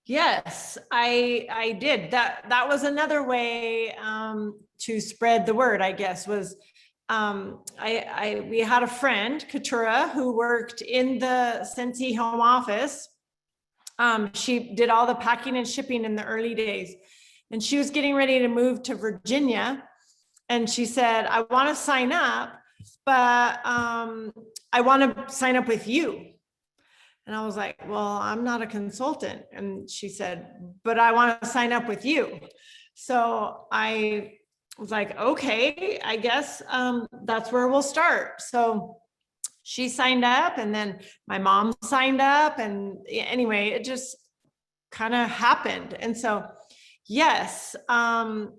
Yes, I did. That was another way to spread the word, I guess, was we had a friend, Katura, who worked in the Scentsy home office. She did all the packing and shipping in the early days, and she was getting ready to move to Virginia. And she said, I want to sign up, but I want to sign up with you. And I was like, well, I'm not a consultant. And she said, but I want to sign up with you. So I was like, okay, I guess that's where we'll start. So she signed up, and then my mom signed up, and anyway, it just kind of happened. And so, yes, I've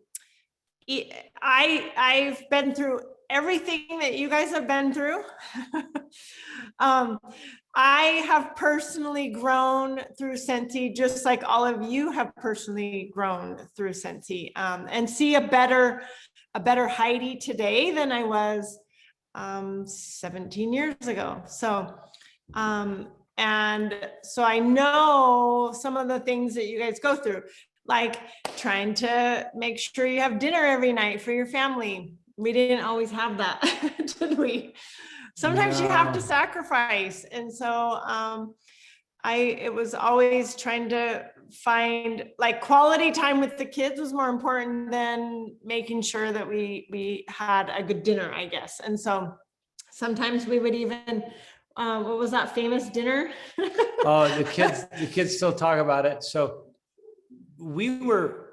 been through everything that you guys have been through. I have personally grown through Scentsy, just like all of you have personally grown through Scentsy, and see a better Heidi today than I was 17 years ago. So, and so I know some of the things that you guys go through, like trying to make sure you have dinner every night for your family. We didn't always have that, did we? Sometimes you have to sacrifice. And so it was always trying to find, like, quality time with the kids was more important than making sure that we had a good dinner, I guess. And so sometimes we would even, what was that famous dinner? Oh, the kids still talk about it. So we were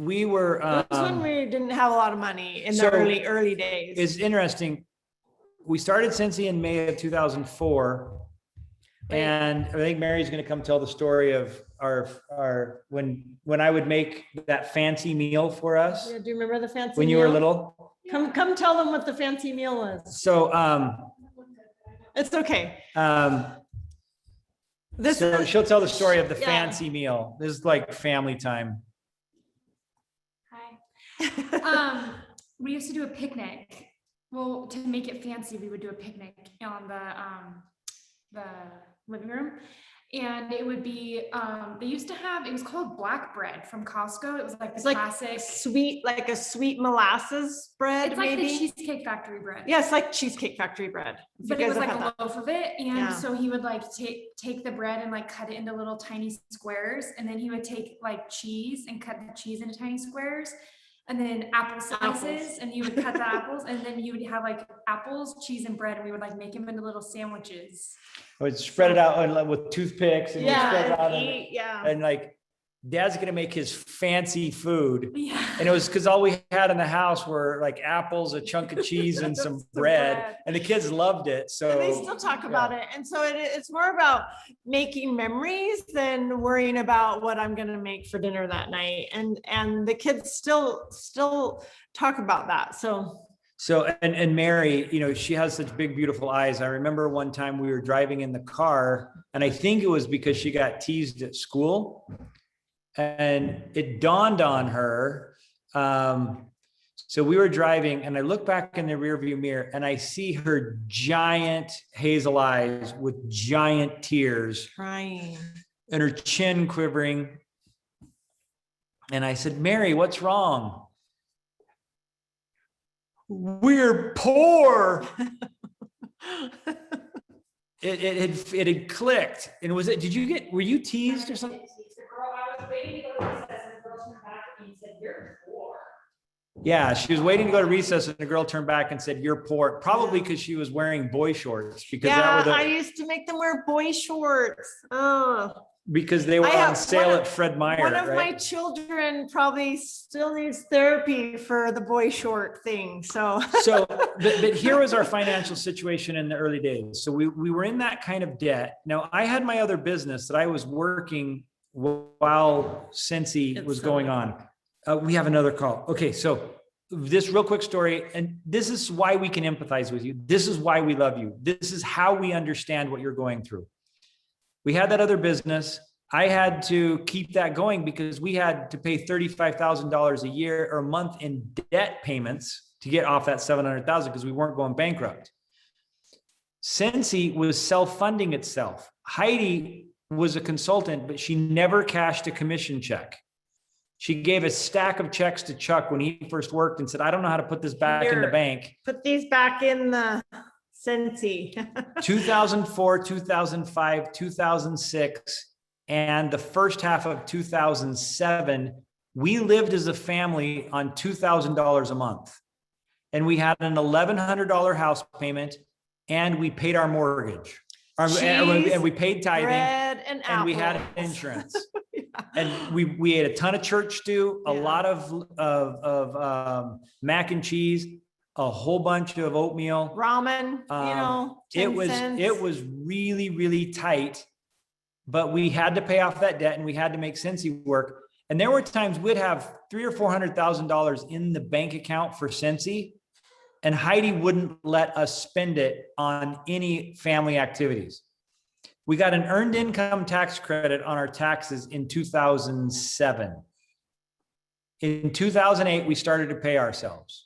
it was when we didn't have a lot of money in the early days. It's interesting. We started Scentsy in May of 2004. And I think Mary's going to come tell the story of our when I would make that fancy meal for us. Yeah, do you remember the fancy when meal? You were little? Come tell them what the fancy meal was. So it's okay. She'll tell the story of the fancy meal. This is like family time. Hi. We used to do a picnic. Well, to make it fancy, we would do a picnic on the living room, and it would be they used to have, it was called black bread from Costco. It was like the classic sweet, like a sweet molasses bread. It's like the Cheesecake Factory bread. Yeah, it's like Cheesecake Factory bread. But it was like a loaf of it, and so he would like take the bread and like cut it into little tiny squares, and then he would take like cheese and cut the cheese into tiny squares. and then apple slices, and you would cut the apples, and then you would have like apples, cheese, and bread, and we would like make them into little sandwiches. I would spread it out with toothpicks and we'd spread it out and like Dad's gonna make his fancy food. Yeah. And it was because all we had in the house were like apples, a chunk of cheese, and some bread. And the kids loved it. So And they still talk about it. And so it's more about making memories than worrying about what I'm gonna make for dinner that night. And the kids still talk about that. So, and Mary, you know, she has such big, beautiful eyes. I remember one time we were driving in the car, and I think it was because she got teased at school. And it dawned on her. So we were driving, and I look back in the rearview mirror, and I see her giant hazel eyes with giant tears, crying, and her chin quivering. And I said, Mary, what's wrong? We're poor. It had clicked. And was it, were you teased or something? I was waiting to go to recess, and the girl turned back at me and said, "You're poor." Yeah, she was waiting to go to recess, and the girl turned back and said, "You're poor," probably because she was wearing boy shorts. Because I used to make them wear boy shorts. Oh. Because they were on sale at Fred Meyer. One of my children probably still needs therapy for the boy short thing. But here was our financial situation in the early days. So we were in that kind of debt. Now I had my other business that I was working while Scentsy was going on. We have another call. Okay, so this real quick story, and this is why we can empathize with you. This is why we love you. This is how we understand what you're going through. We had that other business. I had to keep that going because we had to pay $35,000 a year or a month in debt payments to get off that $700,000 because we weren't going bankrupt. Scentsy was self-funding itself. Heidi was a consultant, but she never cashed a commission check. She gave a stack of checks to Chuck when he first worked and said, I don't know how to put this back in the bank. Put these back in the Scentsy. 2004, 2005, 2006, and the first half of 2007, we lived as a family on $2,000 a month. And we had an $1,100 house payment, and we paid our mortgage. And we paid tithing, and we had insurance. Yeah. And we ate a ton of church stew, a lot of mac and cheese, a whole bunch of oatmeal, ramen, it was really, really tight, but we had to pay off that debt and we had to make Scentsy work. And there were times we'd have $300,000 or $400,000 in the bank account for Scentsy, and Heidi wouldn't let us spend it on any family activities. We got an earned income tax credit on our taxes in 2007. In 2008, we started to pay ourselves.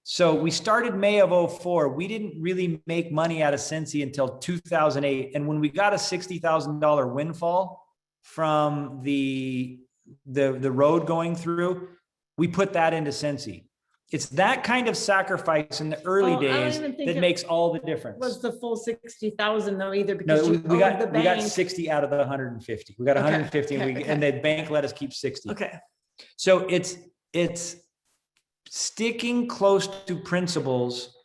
So we started May of 2004. We didn't really make money out of Scentsy until 2008. And when we got a $60,000 windfall from the road going through, we put that into Scentsy. It's that kind of sacrifice in the early days that makes all the difference. Was the full 60,000 though, either because we got 60 out of the 150. We got 150 and the bank let us keep 60. Okay. So it's sticking close to principles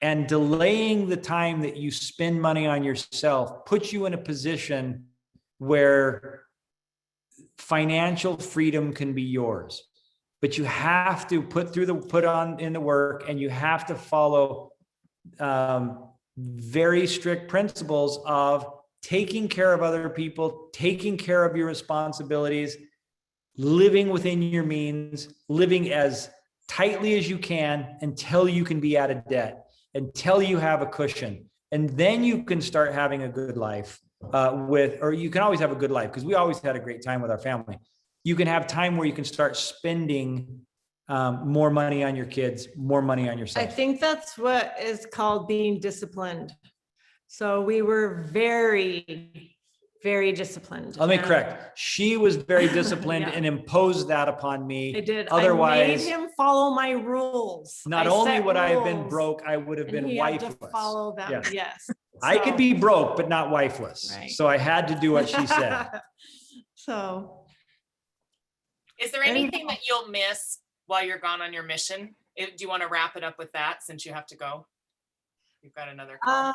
and delaying the time that you spend money on yourself puts you in a position where financial freedom can be yours. But you have to put on in the work, and you have to follow very strict principles of taking care of other people, taking care of your responsibilities, living within your means, living as tightly as you can until you can be out of debt, until you have a cushion. And then you can start having a good life or you can always have a good life, because we always had a great time with our family. You can have time where you can start spending more money on your kids, more money on yourself. I think that's what is called being disciplined. So we were very, very disciplined. Let me correct. She was very disciplined and imposed that upon me. I did. Otherwise, I made him follow my rules. Not only would I have been broke, I would have been wifeless. To follow them. Yes. I could be broke, but not wifeless. Right. So I had to do what she said. So. Is there anything that you'll miss while you're gone on your mission? Do you want to wrap it up with that since you have to go? You've got another call.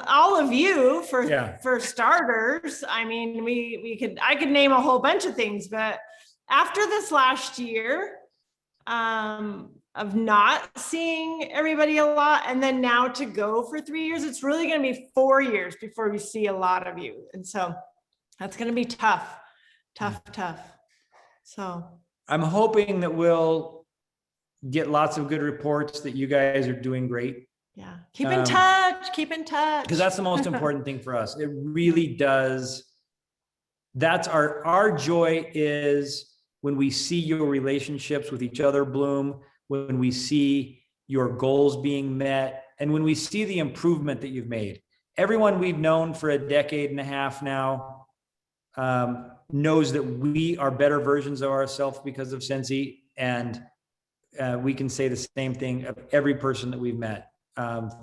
All of you for starters. I mean, I could name a whole bunch of things, but after this last year of not seeing everybody a lot, and then now to go for 3 years, it's really going to be 4 years before we see a lot of you. And so that's going to be tough. So I'm hoping that we'll get lots of good reports that you guys are doing great. Yeah. Keep in touch. Because that's the most important thing for us. It really does. That's our joy is when we see your relationships with each other bloom, when we see your goals being met, and when we see the improvement that you've made. Everyone we've known for a decade and a half now knows that we are better versions of ourselves because of Scentsy, and we can say the same thing of every person that we've met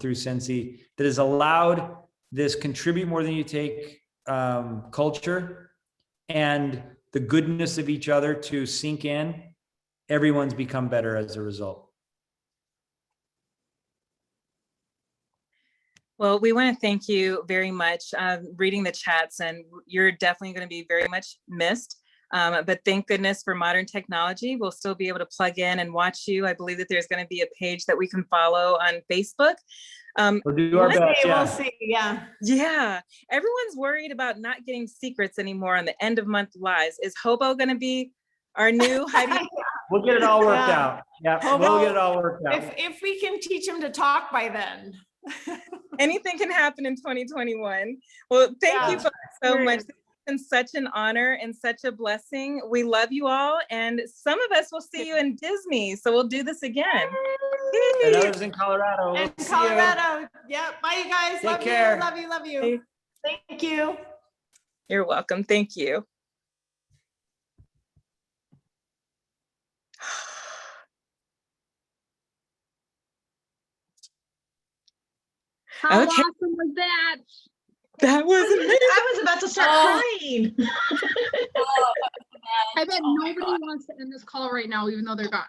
through Scentsy that has allowed this contribute more than you take culture and the goodness of each other to sink in. Everyone's become better as a result. Well, we want to thank you very much. Reading the chats, and you're definitely going to be very much missed. But thank goodness for modern technology. We'll still be able to plug in and watch you. I believe that there's going to be a page that we can follow on Facebook. We'll do our best. We'll see. Yeah. Everyone's worried about not getting secrets anymore on the end of month lives. Is Hobo going to be our new Heidi? We'll get it all worked out. Yeah, we'll get it all worked out. If we can teach him to talk by then. Anything can happen in 2021. Well, thank you so much. It's been such an honor and such a blessing. We love you all, and some of us will see you in Disney, so we'll do this again. And others in Colorado. In Colorado. Yeah. Bye, you guys. Take care. Love you. Thank you. You're welcome. Thank you. How awesome was that? That was amazing. I was about to start crying. I bet nobody wants to end this call right now, even though they're gone.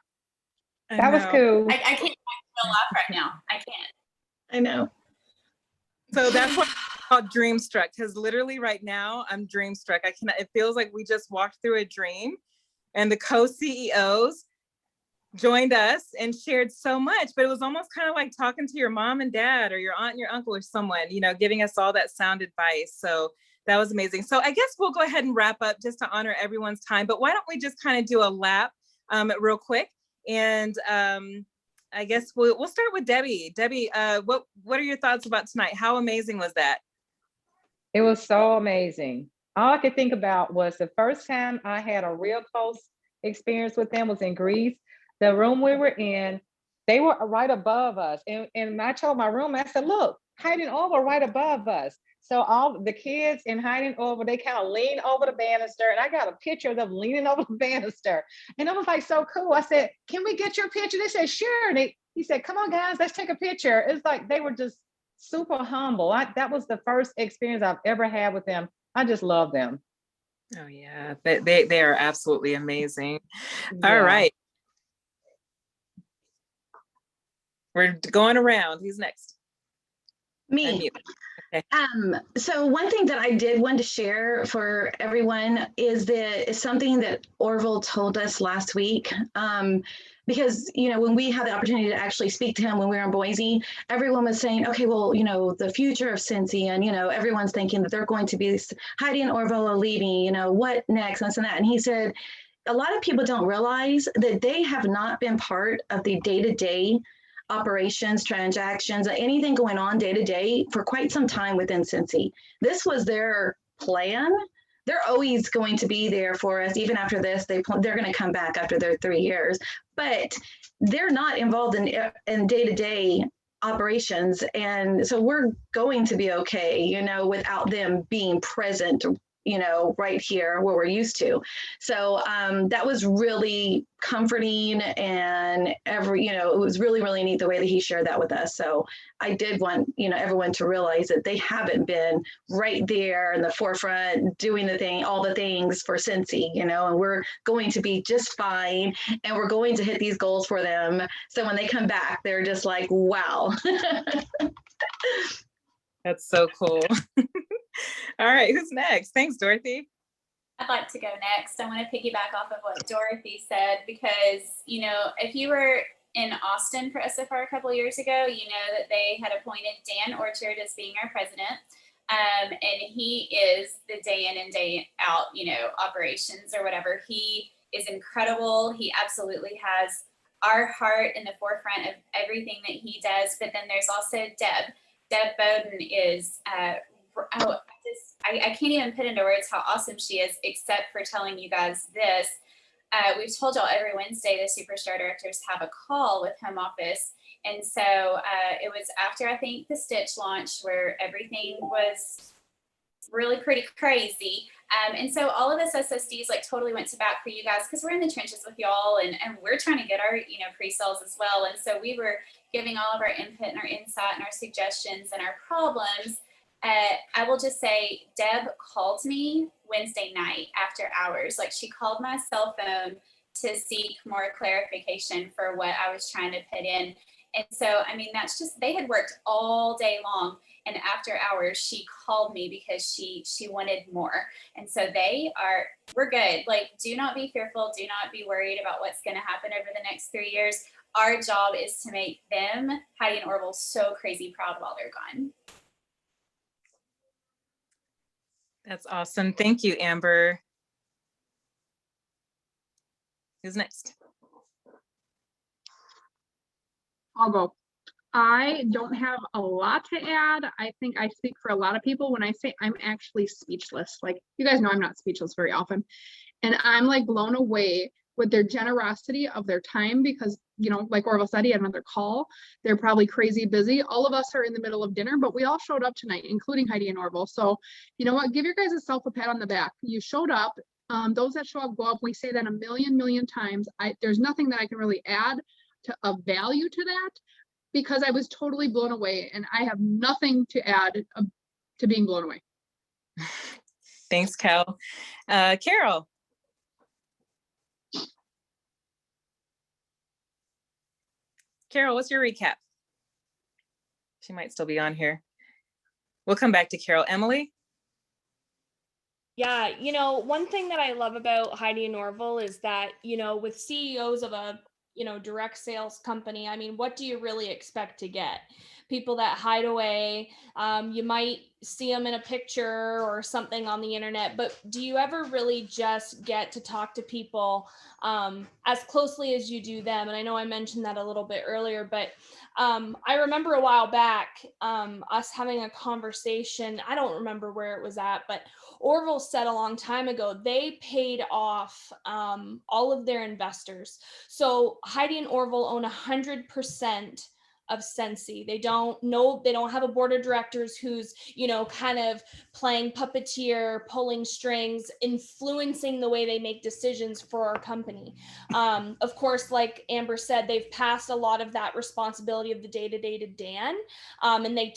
That was cool. I can't still laugh right now. I can't. I know. So that's what I'm called dreamstruck, because literally right now I'm dreamstruck. It feels like we just walked through a dream, and the co-CEOs joined us and shared so much, but it was almost kind of like talking to your mom and dad or your aunt and your uncle or someone, giving us all that sound advice. So that was amazing. So I guess we'll go ahead and wrap up just to honor everyone's time, but why don't we just kind of do a lap real quick? And I guess we'll start with Debbie. Debbie, what are your thoughts about tonight? How amazing was that? It was so amazing. All I could think about was the first time I had a real close experience with them was in Greece. The room we were in, they were right above us. And I told my roommate, I said, look, Heidi and Orville right above us. So all the kids in Heidi and Orville, they kind of lean over the banister, and I got a picture of them leaning over the banister. And it was like so cool. I said, can we get your picture? They said, sure. And he said, come on, guys, let's take a picture. It's like they were just super humble. That was the first experience I've ever had with them. I just love them. Oh, yeah. They are absolutely amazing. Yeah. All right. We're going around. Who's next? Me. Okay. So one thing that I did want to share for everyone is something that Orville told us last week. Because, when we had the opportunity to actually speak to him when we were in Boise, everyone was saying, okay, well, the future of Scentsy, and, everyone's thinking that they're going to be Heidi and Orville are leaving, what next, and that. And he said, a lot of people don't realize that they have not been part of the day-to-day operations, transactions, anything going on day to day for quite some time within Scentsy. This was their plan. They're always going to be there for us. Even after this, they're going to come back after their 3 years, but they're not involved in day-to-day operations. And so we're going to be okay, without them being present, you know, right here where we're used to. So that was really comforting, and you know, it was really, really neat the way that he shared that with us. So I did want, you know, everyone to realize that they haven't been right there in the forefront doing all the things for Scentsy, you know, and we're going to be just fine, and we're going to hit these goals for them. So when they come back, they're just like, wow. That's so cool. All right, who's next? Thanks, Dorothy. I'd like to go next. I want to piggyback off of what Dorothy said, because, you know, if you were in Austin for SFR a couple of years ago, you know that they had appointed Dan Orchard as being our president. And he is the day in and day out, you know, operations or whatever. He is incredible. He absolutely has our heart in the forefront of everything that he does. But then there's also Deb. Deb Bowden is, I can't even put into words how awesome she is, except for telling you guys this. We've told y'all every Wednesday the Superstar directors have a call with home office. And so it was after, I think, the Stitch launch where everything was really pretty crazy. And so all of us SSDs like totally went to bat for you guys, because we're in the trenches with y'all, and we're trying to get our, you know, pre-sales as well. And so we were giving all of our input and our insight and our suggestions and our problems. I will just say, Deb called me Wednesday night after hours. Like, she called my cell phone to seek more clarification for what I was trying to put in. And so, I mean, that's just, they had worked all day long, and after hours, she called me because she wanted more. And so we're good. Like, do not be fearful. Do not be worried about what's going to happen over the next 3 years. Our job is to make them, Heidi and Orville, so crazy proud while they're gone. That's awesome. Thank you, Amber. Who's next? I'll go. I don't have a lot to add. I think I speak for a lot of people when I say I'm actually speechless. Like, you guys know I'm not speechless very often. And I'm like blown away with their generosity of their time, because, you know, like Orville said, he had another call. They're probably crazy busy. All of us are in the middle of dinner, but we all showed up tonight, including Heidi and Orville. So, you know what, give your guys a pat on the back. You showed up. Those that show up go up. We say that a million times. There's nothing that I can really add to a value to that, because I was totally blown away, and I have nothing to add to being blown away. Thanks, Cal. Carol. Carol, what's your recap? She might still be on here. We'll come back to Carol. Emily? Yeah, you know, one thing that I love about Heidi and Orville is that, you know, with CEOs of a, you know, direct sales company, I mean, what do you really expect to get? People that hide away, you might see them in a picture or something on the internet, but do you ever really just get to talk to people as closely as you do them? And I know I mentioned that a little bit earlier, but I remember a while back us having a conversation. I don't remember where it was at, but Orville said a long time ago, they paid off all of their investors. So Heidi and Orville own 100% of Scentsy. They don't have a board of directors who's, you know, kind of playing puppeteer, pulling strings, influencing the way they make decisions for our company. Of course, like Amber said, they've passed a lot of that responsibility of the day-to-day to Dan. And they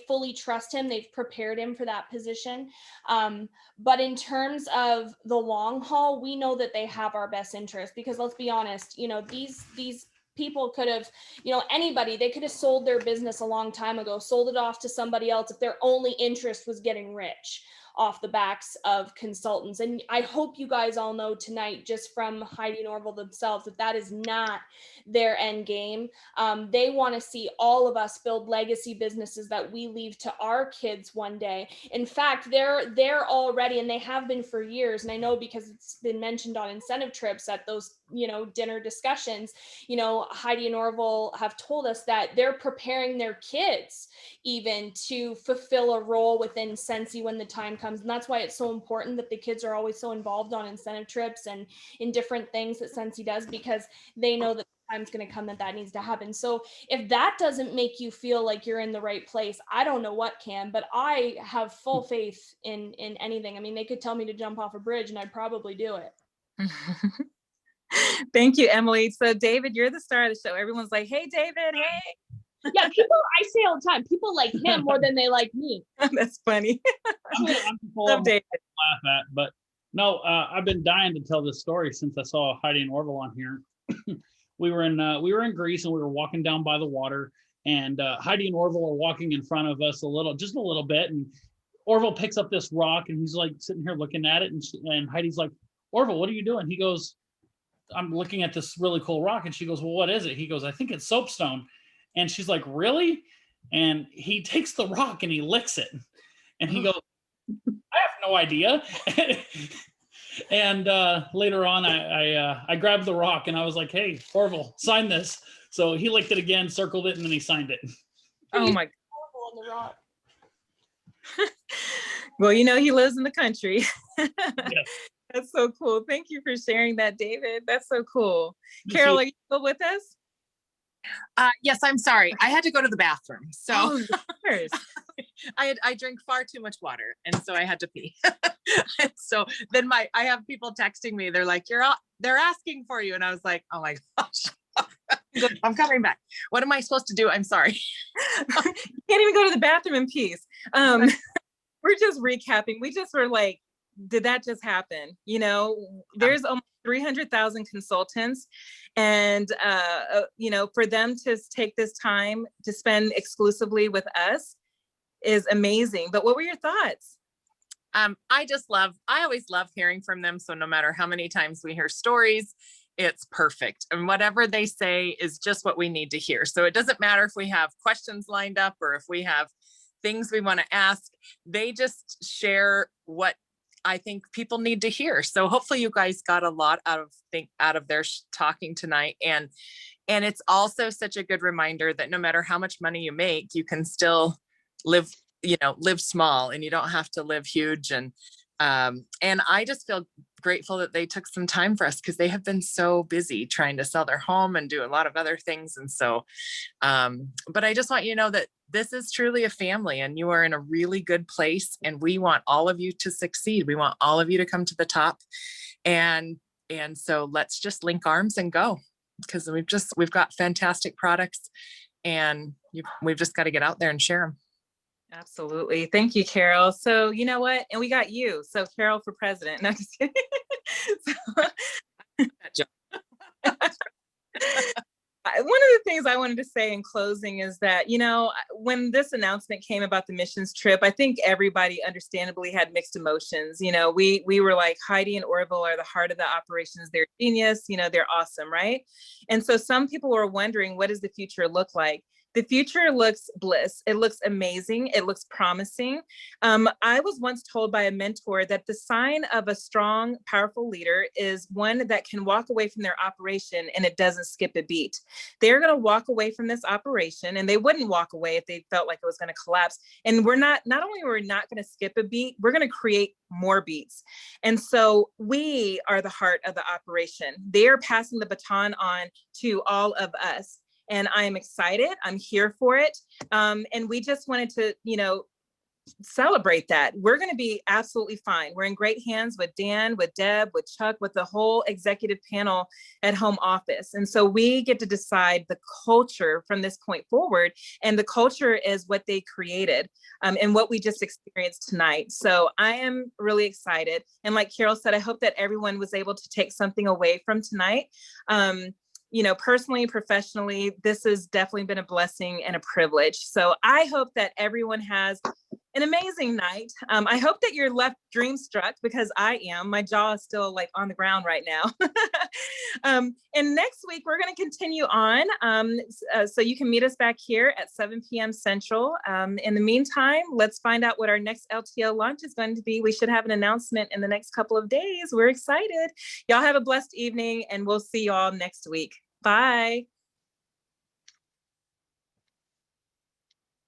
fully trust him. They've prepared him for that position. But in terms of the long haul, we know that they have our best interest, because let's be honest, you know, these people could have, you know, anybody, they could have sold their business a long time ago, sold it off to somebody else if their only interest was getting rich off the backs of consultants. And I hope you guys all know tonight, just from Heidi and Orville themselves, that that is not their end game. They want to see all of us build legacy businesses that we leave to our kids one day. In fact, they're already, and they have been for years, and I know because it's been mentioned on incentive trips at those, you know, dinner discussions, you know, Heidi and Orville have told us that they're preparing their kids even to fulfill a role within Scentsy when the time comes. And that's why it's so important that the kids are always so involved on incentive trips and in different things that Scentsy does, because they know that time's going to come that needs to happen. So if that doesn't make you feel like you're in the right place, I don't know what can, but I have full faith in anything. I mean, they could tell me to jump off a bridge and I'd probably do it. Thank you, Emily. So David, you're the star of the show. Everyone's like, hey, David, hey. Yeah, people, I say all the time, people like him more than they like me. That's funny. I'm Love David. laugh at, but no, I've been dying to tell this story since I saw Heidi and Orville on here. we were in Greece and we were walking down by the water, and Heidi and Orville are walking in front of us just a little bit, and Orville picks up this rock and he's like sitting here looking at it, and Heidi's like, Orville, what are you doing? He goes, I'm looking at this really cool rock. And she goes, well, what is it? He goes, I think it's soapstone. And she's like, really? And he takes the rock and he licks it. And he goes, I have no idea. And later on, I grabbed the rock and I was like, hey, Orville, sign this. So he licked it again, circled it, and then he signed it. Oh my. On the rock. Well, you know, he lives in the country. Yes. That's so cool. Thank you for sharing that, David. That's so cool. Carol, are you still with us? Yes, I'm sorry. I had to go to the bathroom. So Oh, of course. I drink far too much water, and so I had to pee. So then I have people texting me. They're like, they're asking for you. And I was like, oh my gosh, I'm coming back. What am I supposed to do? I'm sorry. You can't even go to the bathroom in peace. We're just recapping. We just were like, did that just happen? You know, there's almost 300,000 consultants, and you know, for them to take this time to spend exclusively with us is amazing. But what were your thoughts? I always love hearing from them. So no matter how many times we hear stories, it's perfect. And whatever they say is just what we need to hear. So it doesn't matter if we have questions lined up or if we have things we want to ask, they just share what I think people need to hear. So hopefully you guys got a lot out of their talking tonight. And it's also such a good reminder that no matter how much money you make, you can still live small, and you don't have to live huge. And I just feel grateful that they took some time for us, because they have been so busy trying to sell their home and do a lot of other things. And so, but I just want you to know that this is truly a family, and you are in a really good place, and we want all of you to succeed. We want all of you to come to the top. And so let's just link arms and go, because we've got fantastic products, and we've just got to get out there and share them. Absolutely. Thank you, Carol. So you know what? And we got you. So Carol for president. No, just kidding. One of the things I wanted to say in closing is that, you know, when this announcement came about the missions trip, I think everybody understandably had mixed emotions. You know, we were like, Heidi and Orville are the heart of the operations. They're genius. You know, they're awesome, right? And so some people were wondering, what does the future look like? The future looks bliss. It looks amazing. It looks promising. I was once told by a mentor that the sign of a strong, powerful leader is one that can walk away from their operation and it doesn't skip a beat. They're going to walk away from this operation, and they wouldn't walk away if they felt like it was going to collapse. And not only are we not going to skip a beat, we're going to create more beats. And so we are the heart of the operation. They're passing the baton on to all of us. And I am excited. I'm here for it. And we just wanted to, you know, celebrate that. We're going to be absolutely fine. We're in great hands with Dan, with Deb, with Chuck, with the whole executive panel at home office. And so we get to decide the culture from this point forward. And the culture is what they created and what we just experienced tonight. So I am really excited. And like Carol said, I hope that everyone was able to take something away from tonight. You know, personally, professionally, this has definitely been a blessing and a privilege. So I hope that everyone has an amazing night. I hope that you're left dreamstruck, because I am. My jaw is still like on the ground right now. And next week, we're going to continue on. So you can meet us back here at 7 p.m. Central. In the meantime, let's find out what our next LTO launch is going to be. We should have an announcement in the next couple of days. We're excited. Y'all have a blessed evening, and we'll see y'all next week. Bye.